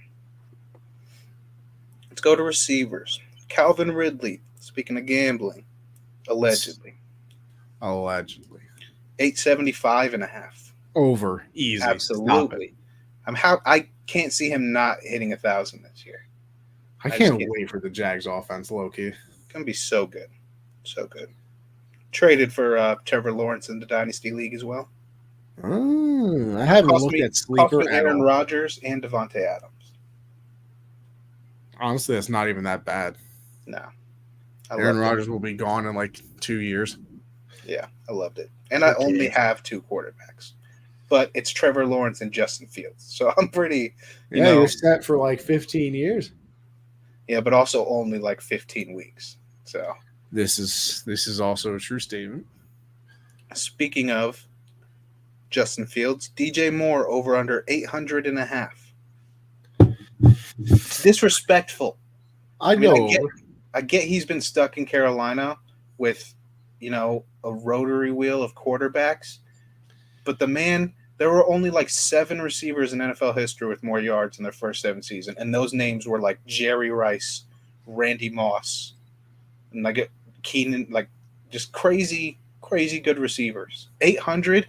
Let's go to receivers. Calvin Ridley, speaking of gambling, allegedly. 875.5. Over. Easy. Absolutely. I can't see him not hitting 1,000 this year. I can't wait for the Jags offense, low-key. It's going to be so good. So good. Traded for Trevor Lawrence in the Dynasty League as well. I haven't looked at sleeper at Aaron all. Rodgers and Devontae Adams. Honestly, that's not even that bad. No. Aaron Rodgers will be gone in like 2 years. Yeah, I loved it. And I only have 2 quarterbacks. But it's Trevor Lawrence and Justin Fields. So I'm pretty, you're set for like 15 years. Yeah, but also only like 15 weeks. So this is also a true statement. Speaking of Justin Fields, DJ Moore over under 800.5. It's disrespectful. I get he's been stuck in Carolina with, a rotary wheel of quarterbacks. But there were only like 7 receivers in NFL history with more yards in their first 7 seasons. And those names were like Jerry Rice, Randy Moss, and like Keenan, like just crazy, crazy good receivers. 800?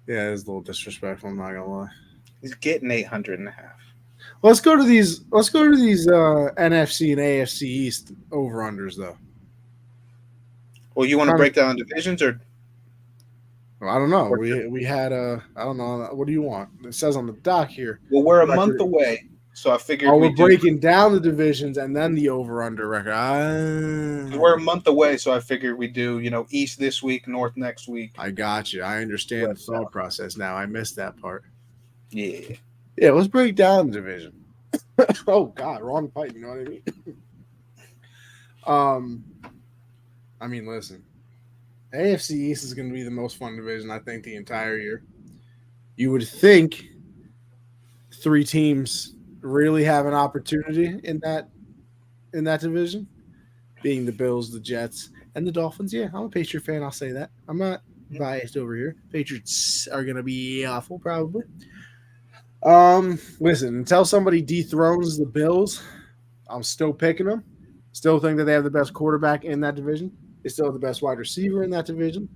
Yeah, it's a little disrespectful, I'm not gonna lie. He's getting 800.5. Let's go to these NFC and AFC East over-unders, though. Well, you want to break down divisions or? Well, I don't know. We had I don't know. What do you want? It says on the doc here. Well, we're a month Record. away, so I figured Oh, we're we do. breaking down the divisions and then the over/under record. We're a month away, so I figured we do. East this week, North next week. I got you. I understand the thought process now. I missed that part. Yeah. Yeah, let's break down the division. Oh God, wrong pipe. You know what I mean? I mean, listen. AFC East is going to be the most fun division, I think, the entire year. You would think 3 teams really have an opportunity in that division, being the Bills, the Jets, and the Dolphins. Yeah, I'm a Patriot fan. I'll say that. I'm not biased over here. Patriots are going to be awful, probably. Listen, until somebody dethrones the Bills, I'm still picking them. Still think that they have the best quarterback in that division. They still have the best wide receiver in that division.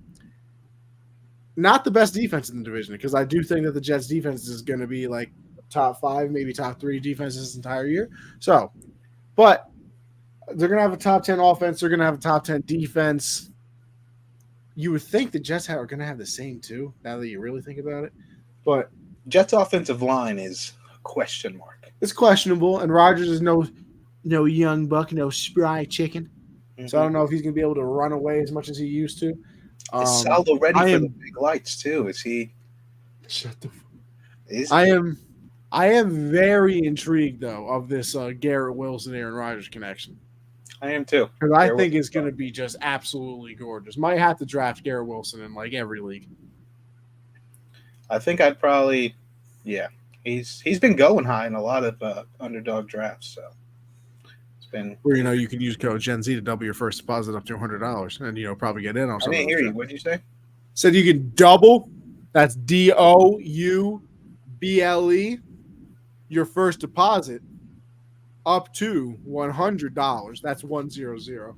Not the best defense in the division, because I do think that the Jets defense is going to be like top 5, maybe top 3 defense this entire year. So, but they're going to have a top 10 offense. They're going to have a top 10 defense. You would think the Jets are going to have the same too, now that you really think about it. But Jets' offensive line is a question mark. It's questionable, and Rodgers is no young buck, no spry chicken. Mm-hmm. So I don't know if he's going to be able to run away as much as he used to. Is Saldo ready for the big lights too? Is he? Shut the fuck. I am very intrigued though of this Garrett Wilson Aaron Rodgers connection. I am too. Because I think it's going to be just absolutely gorgeous. Might have to draft Garrett Wilson in like every league. I think I'd probably, yeah. He's been going high in a lot of underdog drafts, so it's been. Where you can use code Gen Z to double your first deposit up to $100, and probably get in on something. I didn't hear you. What did you say? Said you can double. That's DOUBLE. Your first deposit up to $100. That's 100.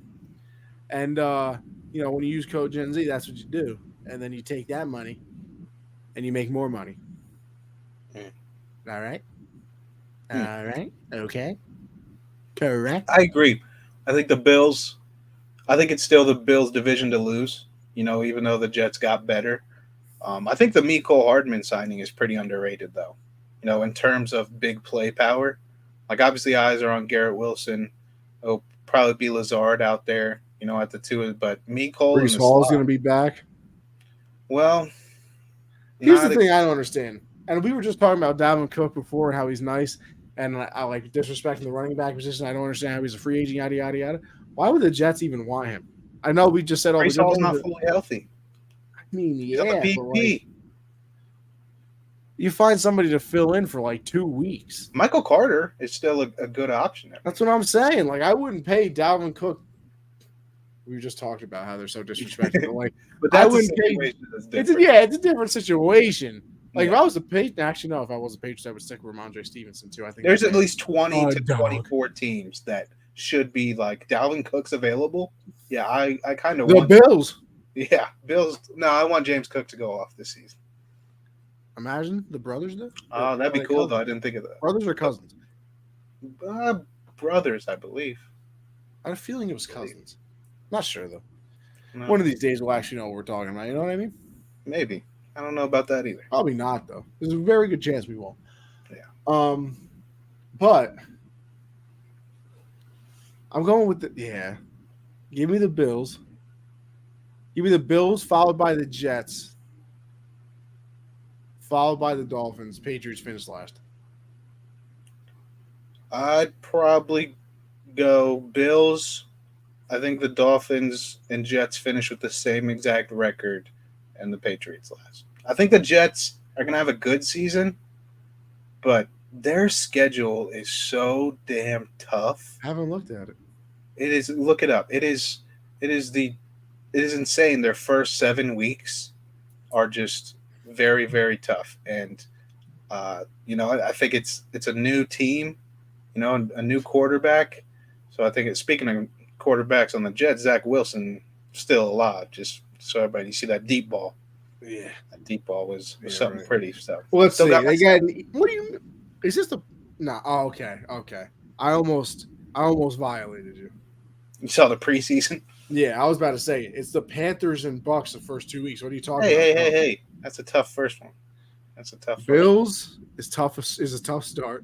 And when you use code Gen Z, that's what you do, and then you take that money, and you make more money. All right. All right. Okay. Correct. I agree. I think it's still the Bills' division to lose, even though the Jets got better. I think the Mecole Hardman signing is pretty underrated, though, in terms of big play power. Like, obviously, eyes are on Garrett Wilson. It'll probably be Lazard out there, at the 2. But Mecole. Breece Hall's going to be back. Well, here's the thing I don't understand. And we were just talking about Dalvin Cook before and how he's nice, and I like disrespecting the running back position. I don't understand how he's a free agent, yada, yada, yada. Why would the Jets even want him? I know we just said all Breece Hall's not fully healthy. I mean, yeah, but like, you find somebody to fill in for like 2 weeks. Michael Carter is still a good option. That's what I'm saying. Like, I wouldn't pay Dalvin Cook. We just talked about how they're so disrespectful. Like, but that's I wouldn't pay. It's a different situation. Like, if I was a Patriot, actually, no, if I was a Patriot, I would stick with Ramondre Stevenson, too. I think there's at least 20 to 24 teams that should be like Dalvin Cook's available. Yeah, I kind of want the Bills. Yeah, Bills. No, I want James Cook to go off this season. Imagine the brothers do. Oh, that'd be cool, cousins? Though. I didn't think of that. Brothers or cousins? Brothers, I believe. I had a feeling it was cousins. Not sure, though. No. One of these days we'll actually know what we're talking about. You know what I mean? Maybe. I don't know about that either. Probably not, though. There's a very good chance we won't. Yeah. But I'm going with give me the Bills. Give me the Bills, followed by the Jets, followed by the Dolphins. Patriots finish last. I'd probably go Bills. I think the Dolphins and Jets finish with the same exact record, and the Patriots last. I think the Jets are going to have a good season, but their schedule is so damn tough. I haven't looked at it. It is. Look it up. It is insane. Their first 7 weeks are just very, very tough, and I think it's a new team, a new quarterback. So I think speaking of quarterbacks on the Jets, Zach Wilson still alive. Just so everybody see that deep ball. Yeah, that deep ball was something pretty. So well, let's see. They got. What do you? Is this the? No. Oh, okay. I almost violated you. You saw the preseason. Yeah, I was about to say it's the Panthers and Bucks the first 2 weeks. What are you talking Hey, about? hey, hey, hey. That's a tough first one. That's a tough first one. Bills is a tough start.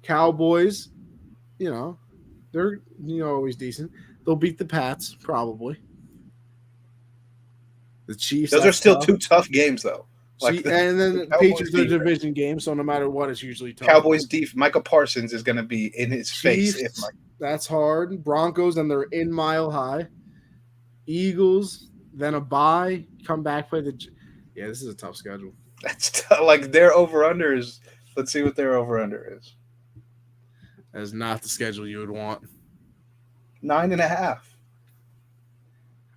Cowboys, they're always decent. They'll beat the Pats probably. The Chiefs, Those are that's still tough. two tough games, though. Like And then the the Cowboys Patriots are a defense. division game, so no matter what, it's usually tough. Cowboys defense. Michael Parsons is going to be in his face. Chiefs, that's hard. Broncos, and they're in Mile High. Eagles, then a bye, come back, play the. Yeah, this is a tough schedule. That's like their over under is. Let's see what their over under is. That is not the schedule you would want. 9.5.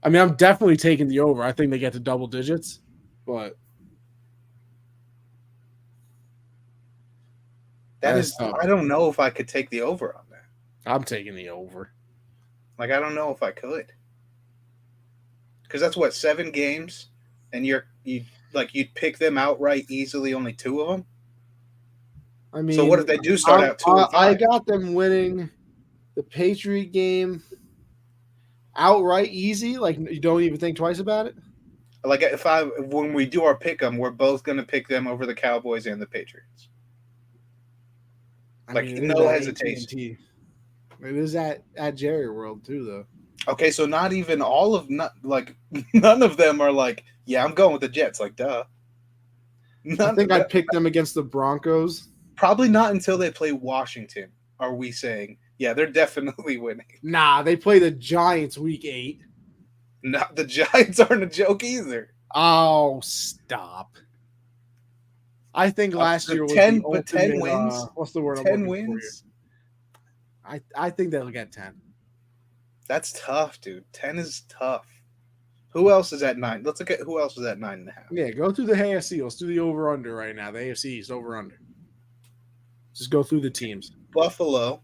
I mean, I'm definitely taking the over. I think they get to double digits, but That is tough. I don't know if I could take the over on that. I'm taking the over. Like, I don't know if I could. Because that's what, 7 games, and you'd pick them outright easily, only 2 of them. I mean, so what if they do start out 2-5? I got them winning the Patriot game outright easy. Like, you don't even think twice about it. Like, when we do our pick 'em, we're both going to pick them over the Cowboys and the Patriots. Like, no hesitation. It is at Jerry World too, though. Okay, so not even all of none of them are like, yeah, I'm going with the Jets. Like, duh. I think I'd pick them against the Broncos. Probably not until they play Washington. Are we saying, yeah, they're definitely winning? Nah, they play the Giants week 8. No, the Giants aren't a joke either. Oh, stop. I think last year was 10, the ultimate, 10 wins. What's the word? 10 wins. I think they'll get 10. That's tough, dude. 10 is tough. Who else is at 9? Let's look at who else is at 9.5. Yeah, go through the AFC. Let's do the over/under right now. The AFC East over/under. Just go through the teams. Buffalo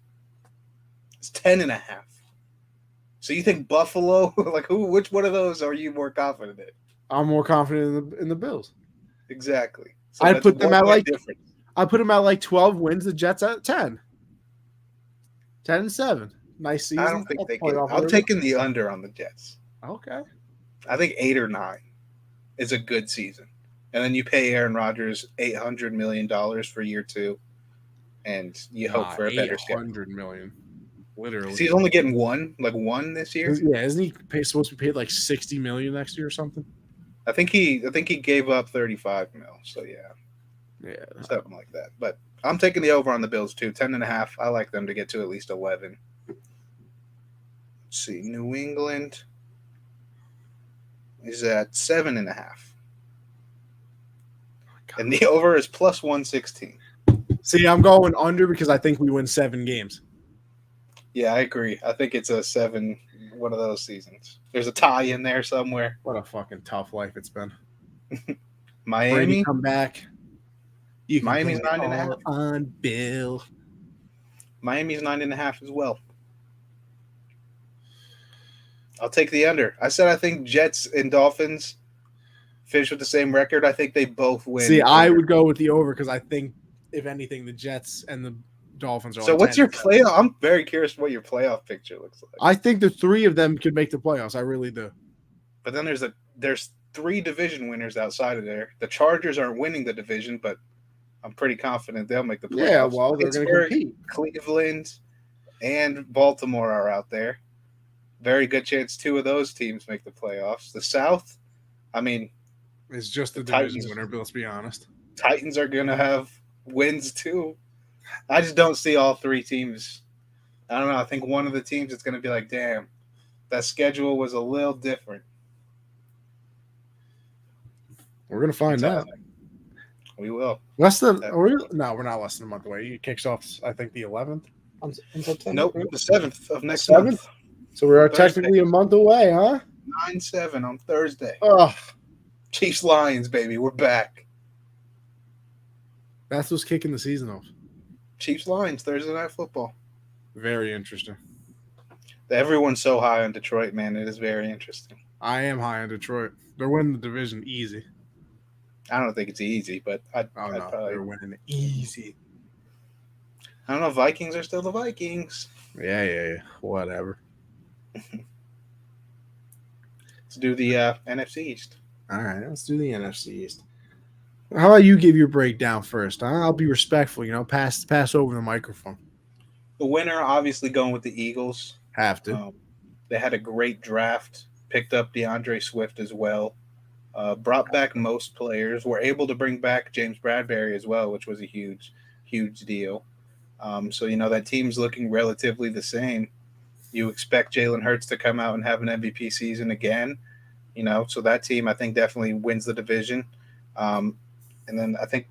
is 10.5. So you think Buffalo? Like, who? Which one of those are you more confident in? I'm more confident in the Bills. Exactly. So I put them at like 12 wins. The Jets at 10. 10-7. Nice season. I don't think they get. I'm taking the under on the Jets. Okay. I think 8 or 9 is a good season, and then you pay Aaron Rodgers $800 million for year 2, and you hope for a better schedule. $800 million, literally. He's only getting one this year. Yeah, isn't he supposed to be paid like $60 million next year or something? I think he gave up 35 mil. So yeah, something like that. But I'm taking the over on the Bills too. 10.5. I like them to get to at least 11. Let's see, New England is at 7.5, and the over is plus 116. See, I'm going under because I think we win 7 games. Yeah, I agree. I think it's a 7. One of those seasons. There's a tie in there somewhere. What a fucking tough life it's been. Miami Brady come back. Miami's 9.5 on Bill. Miami's 9.5 as well. I'll take the under. I said I think Jets and Dolphins finish with the same record. I think they both win. See, I would go with the over because I think, if anything, the Jets and the Dolphins are. So what's your playoff? I'm very curious what your playoff picture looks like. I think the 3 of them could make the playoffs. I really do. But then there's 3 division winners outside of there. The Chargers aren't winning the division, but I'm pretty confident they'll make the playoffs. Yeah, well, they're going to compete. Cleveland and Baltimore are out there. Very good chance 2 of those teams make the playoffs. The South, I mean, it's just the division winner, but let's be honest. Titans are going to have wins too. I just don't see all 3 teams. I don't know. I think one of the teams is going to be like, damn, that schedule was a little different. We're going to find out. We will. We're not less than a month away. It kicks off, I think, the 11th in September. Nope, the 7th of next month. So we're technically a month away, huh? 9/7 on Thursday. Oh, Chiefs Lions, baby. We're back. That's what's kicking the season off. Chiefs Lions, Thursday Night Football. Very interesting. Everyone's so high on Detroit, man. It is very interesting. I am high on Detroit. They're winning the division easy. I don't think it's easy, but they're winning it easy. I don't know. Vikings are still the Vikings. Yeah. Whatever. Let's do the NFC East. All right, let's do the NFC East. How about you give your breakdown first? I'll be respectful. Pass over the microphone. The winner, obviously, going with the Eagles. Have to. They had a great draft, picked up DeAndre Swift as well, brought back most players, were able to bring back James Bradbury as well, which was a huge, huge deal. So, that team's looking relatively the same. You expect Jalen Hurts to come out and have an MVP season again, so that team, I think, definitely wins the division. Um, and then I think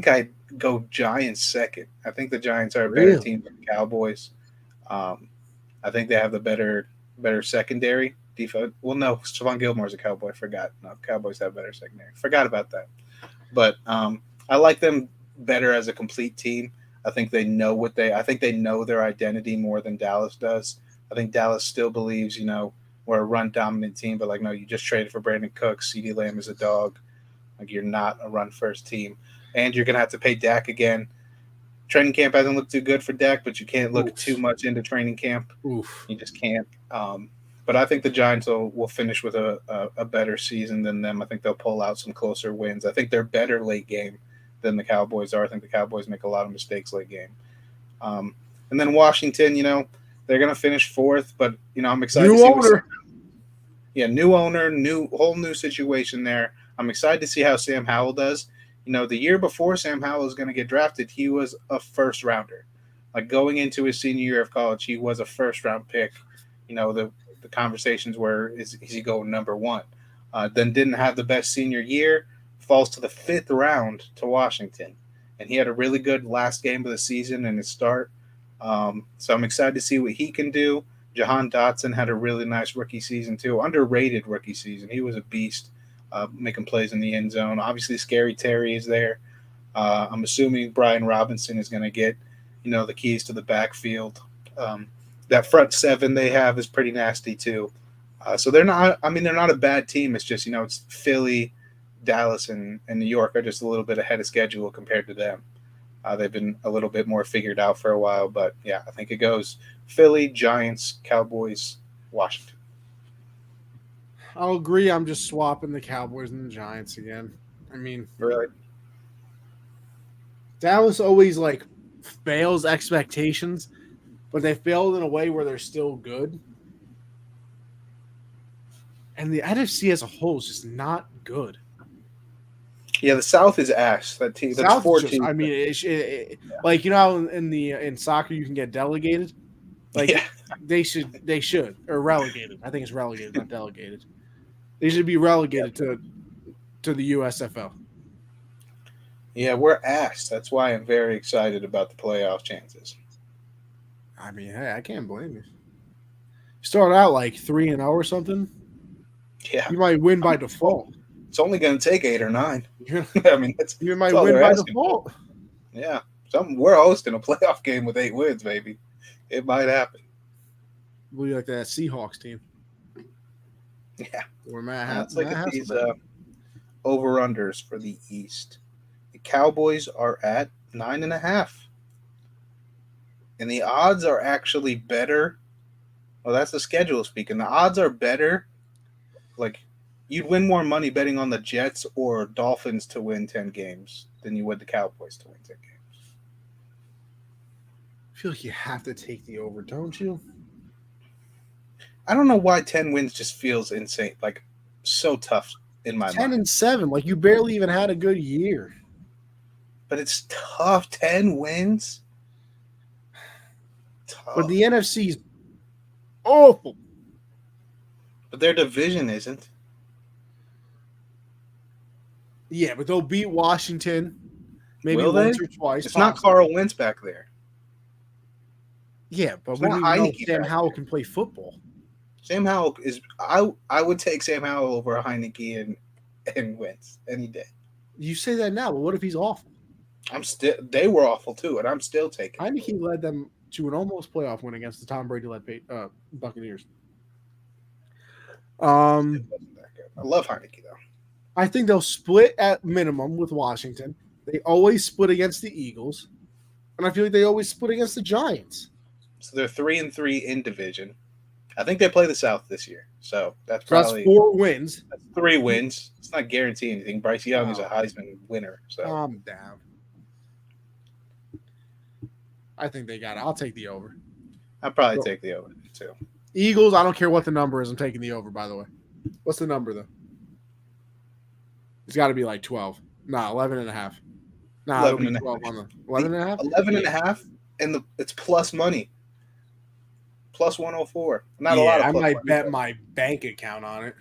I'd go Giants second. I think the Giants are a better Really? team than the Cowboys. Um, I think they have the better secondary defense. Well, no, Stephon Gilmore's a Cowboy. Forgot. No, Cowboys have better secondary. Forgot about that. But I like them better as a complete team. I think they know I think they know their identity more than Dallas does. I think Dallas still believes, we're a run dominant team, but no, you just traded for Brandon Cooks. CeeDee Lamb is a dog. You're not a run first team, and you're gonna have to pay Dak again. Training camp hasn't looked too good for Dak, but you can't look too much into training camp. Oof. You just can't. But I think the Giants will finish with a better season than them. I think they'll pull out some closer wins. I think they're better late game than the Cowboys are. I think the Cowboys make a lot of mistakes late game. And then Washington, they're going to finish fourth, but I'm excited to see owner. New owner, whole new situation there. I'm excited to see how Sam Howell does. The year before Sam Howell was going to get drafted, he was a first rounder. Like going into his senior year of college, he was a first round pick. The conversations were, is he going number one? Then didn't have the best senior year, falls to the 5th round to Washington. And he had a really good last game of the season in his start. So I'm excited to see what he can do. Jahan Dotson had a really nice rookie season too, underrated rookie season. He was a beast, making plays in the end zone. Obviously, Scary Terry is there. I'm assuming Brian Robinson is going to get, the keys to the backfield. That front seven they have is pretty nasty too. So they're not a bad team. It's just, it's Philly, Dallas, and New York are just a little bit ahead of schedule compared to them. They've been a little bit more figured out for a while, but yeah, I think it goes Philly, Giants, Cowboys, Washington. I'll agree. I'm just swapping the Cowboys and the Giants again. Really? Dallas always fails expectations, but they failed in a way where they're still good. And the NFC as a whole is just not good. Yeah, the South is ash. That team. That's South 4 just, teams. how in soccer you can get delegated. They should or relegated. I think it's relegated, not delegated. They should be relegated to the USFL. Yeah, we're ass. That's why I'm very excited about the playoff chances. Hey, I can't blame you. You start out 3-0 or something. Yeah, you might win by default. It's only going to take 8 or 9. You might win by default. Yeah, we're hosting a playoff game with 8 wins, baby. It might happen. We'll be like that Seahawks team. Yeah, or Matt. Let's look at these over-unders for the East. The Cowboys are at 9.5. And the odds are actually better. Well, that's the schedule speaking. The odds are better. You'd win more money betting on the Jets or Dolphins to win 10 games than you would the Cowboys to win 10 games. I feel like you have to take the over, don't you? I don't know why 10 wins just feels insane. So tough in my 10 mind. 10-7. You barely even had a good year. But it's tough. 10 wins. Tough. But the NFC is awful. But their division isn't. Yeah, but they'll beat Washington maybe Will once they? or twice. It's not Carl Wentz back there. Yeah, but It's we not don't even know Heineke if Sam back Howell there. can play football. Sam Howell is. I would take Sam Howell over Heineke and Wentz any day. You say that now, but what if he's awful? They were awful too, and I'm still taking. Heineke led them to an almost playoff win against the Tom Brady led Buccaneers. I love Heineke though. I think they'll split at minimum with Washington. They always split against the Eagles, and I feel like they always split against the Giants. So they're 3-3 in division, I think they play the South this year, so that's So that's probably 4 wins. 3 wins. It's not guaranteeing anything. Bryce Young is a Oh, Heisman winner, so calm down. I think they got it. I'll take the over. I'd probably take the over too. Eagles, I don't care what the number is. I'm taking the over, by the way. What's the number, though? It's got to be like 12. Nah, 11 and a half. Nah, it'll be 12 on the 11 and a half? 11 and a half, and it's plus money. Plus 104. Not a lot of I plus might money, bet but my bank account on it.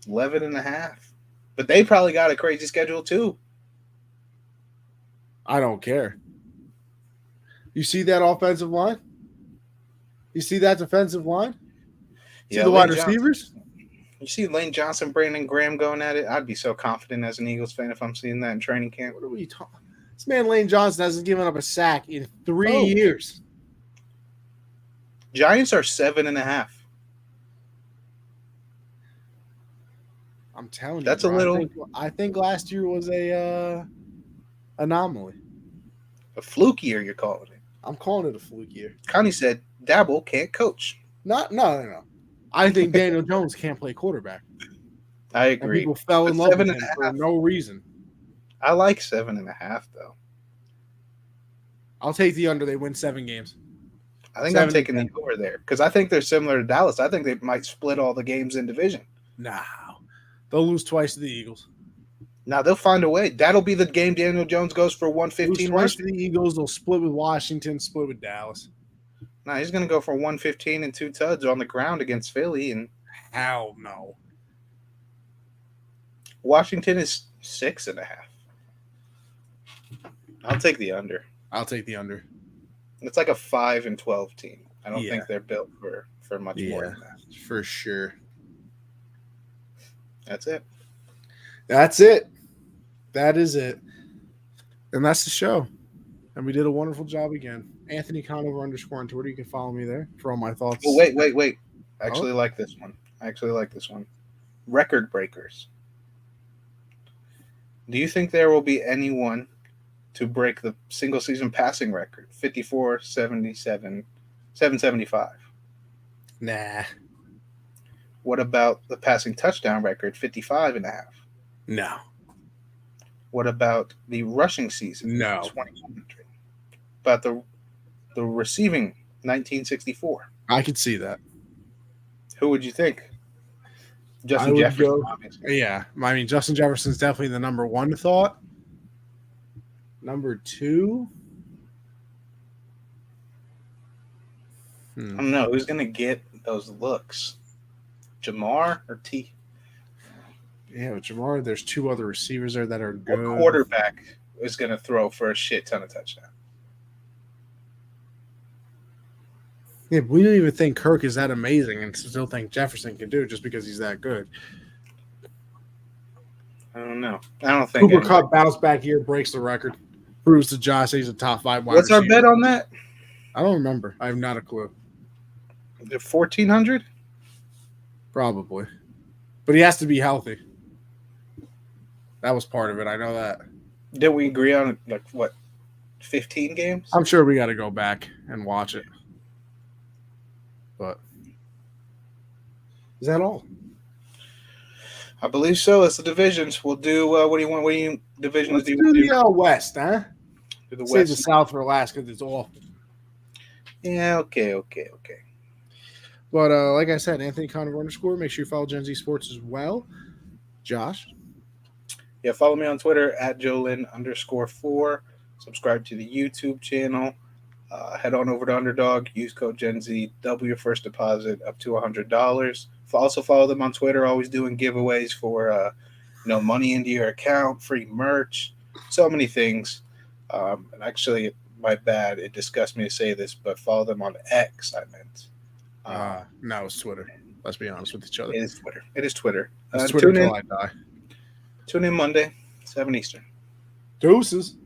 11 and a half. But they probably got a crazy schedule too. I don't care. You see that offensive line? You see that defensive line? See the wide receivers? You see Lane Johnson, Brandon Graham going at it? I'd be so confident as an Eagles fan if I'm seeing that in training camp. What are we talking? This man Lane Johnson hasn't given up a sack in 3 years. Giants are 7.5. I'm telling you, that's bro, a little. I think last year was a anomaly. A fluke year, you're calling it. I'm calling it a fluke year. Connie said Dabble can't coach. No. I think Daniel Jones can't play quarterback. I agree. And people fell in love with him for no reason. I like 7.5 though. I'll take the under. They win 7 games. I think I'm taking the over there because I think they're similar to Dallas. I think they might split all the games in division. No. They'll lose twice to the Eagles. Now they'll find a way. That'll be the game Daniel Jones goes for 115. Twice to the Eagles. They'll split with Washington, split with Dallas. Nah, he's going to go for 115 and 2 tuds on the ground against Philly. And hell no. Washington is 6.5. I'll take the under. I'll take the under. It's like a 5-12 team. I don't think they're built for much more than that. For sure. That's it. That's it. That is it. And that's the show. And we did a wonderful job again. Anthony Conover _ on Twitter. You can follow me there for all my thoughts. Oh, wait. I actually like this one. Record breakers. Do you think there will be anyone to break the single season passing record? 54, 77, 775. Nah. What about the passing touchdown record? 55.5. No. What about the rushing season? No. 2100. About the receiving 1964. I could see that. Who would you think? Justin Jefferson, obviously. Yeah. I mean, Justin Jefferson's definitely the number 1 thought. Number 2. I don't know. Who's going to get those looks? Jamar or T? Yeah, with Jamar, there's 2 other receivers there that are good. What quarterback is going to throw for a shit ton of touchdowns? Yeah, but we don't even think Kirk is that amazing and still think Jefferson can do it just because he's that good. I don't know. I don't think Cooper Kupp bounce back here, breaks the record, proves to Josh he's a top 5 wide receiver. What's our bet on that? I don't remember. I have not a clue. 1,400? Probably. But he has to be healthy. That was part of it. I know that. Did we agree on, 15 games? I'm sure we got to go back and watch it. But is that all? I believe so. It's the divisions. We'll do. What do you want? What do you divisions? Let's do the West, huh? Do the Save West. the South for last because it's awful. Yeah. Okay. But like I said, Anthony Conover _ Make sure you follow Gen Z Sports as well. Josh. Yeah. Follow me on Twitter at Jolin _4. Subscribe to the YouTube channel. Head on over to Underdog. Use code GenZ. Double your first deposit up to $100. Also follow them on Twitter. Always doing giveaways for money into your account, free merch, so many things. And actually, my bad. It disgusts me to say this, but follow them on X. I meant. No, it's Twitter. Let's be honest with each other. It is Twitter. It's Twitter until I die. Tune in Monday, 7 Eastern. Deuces.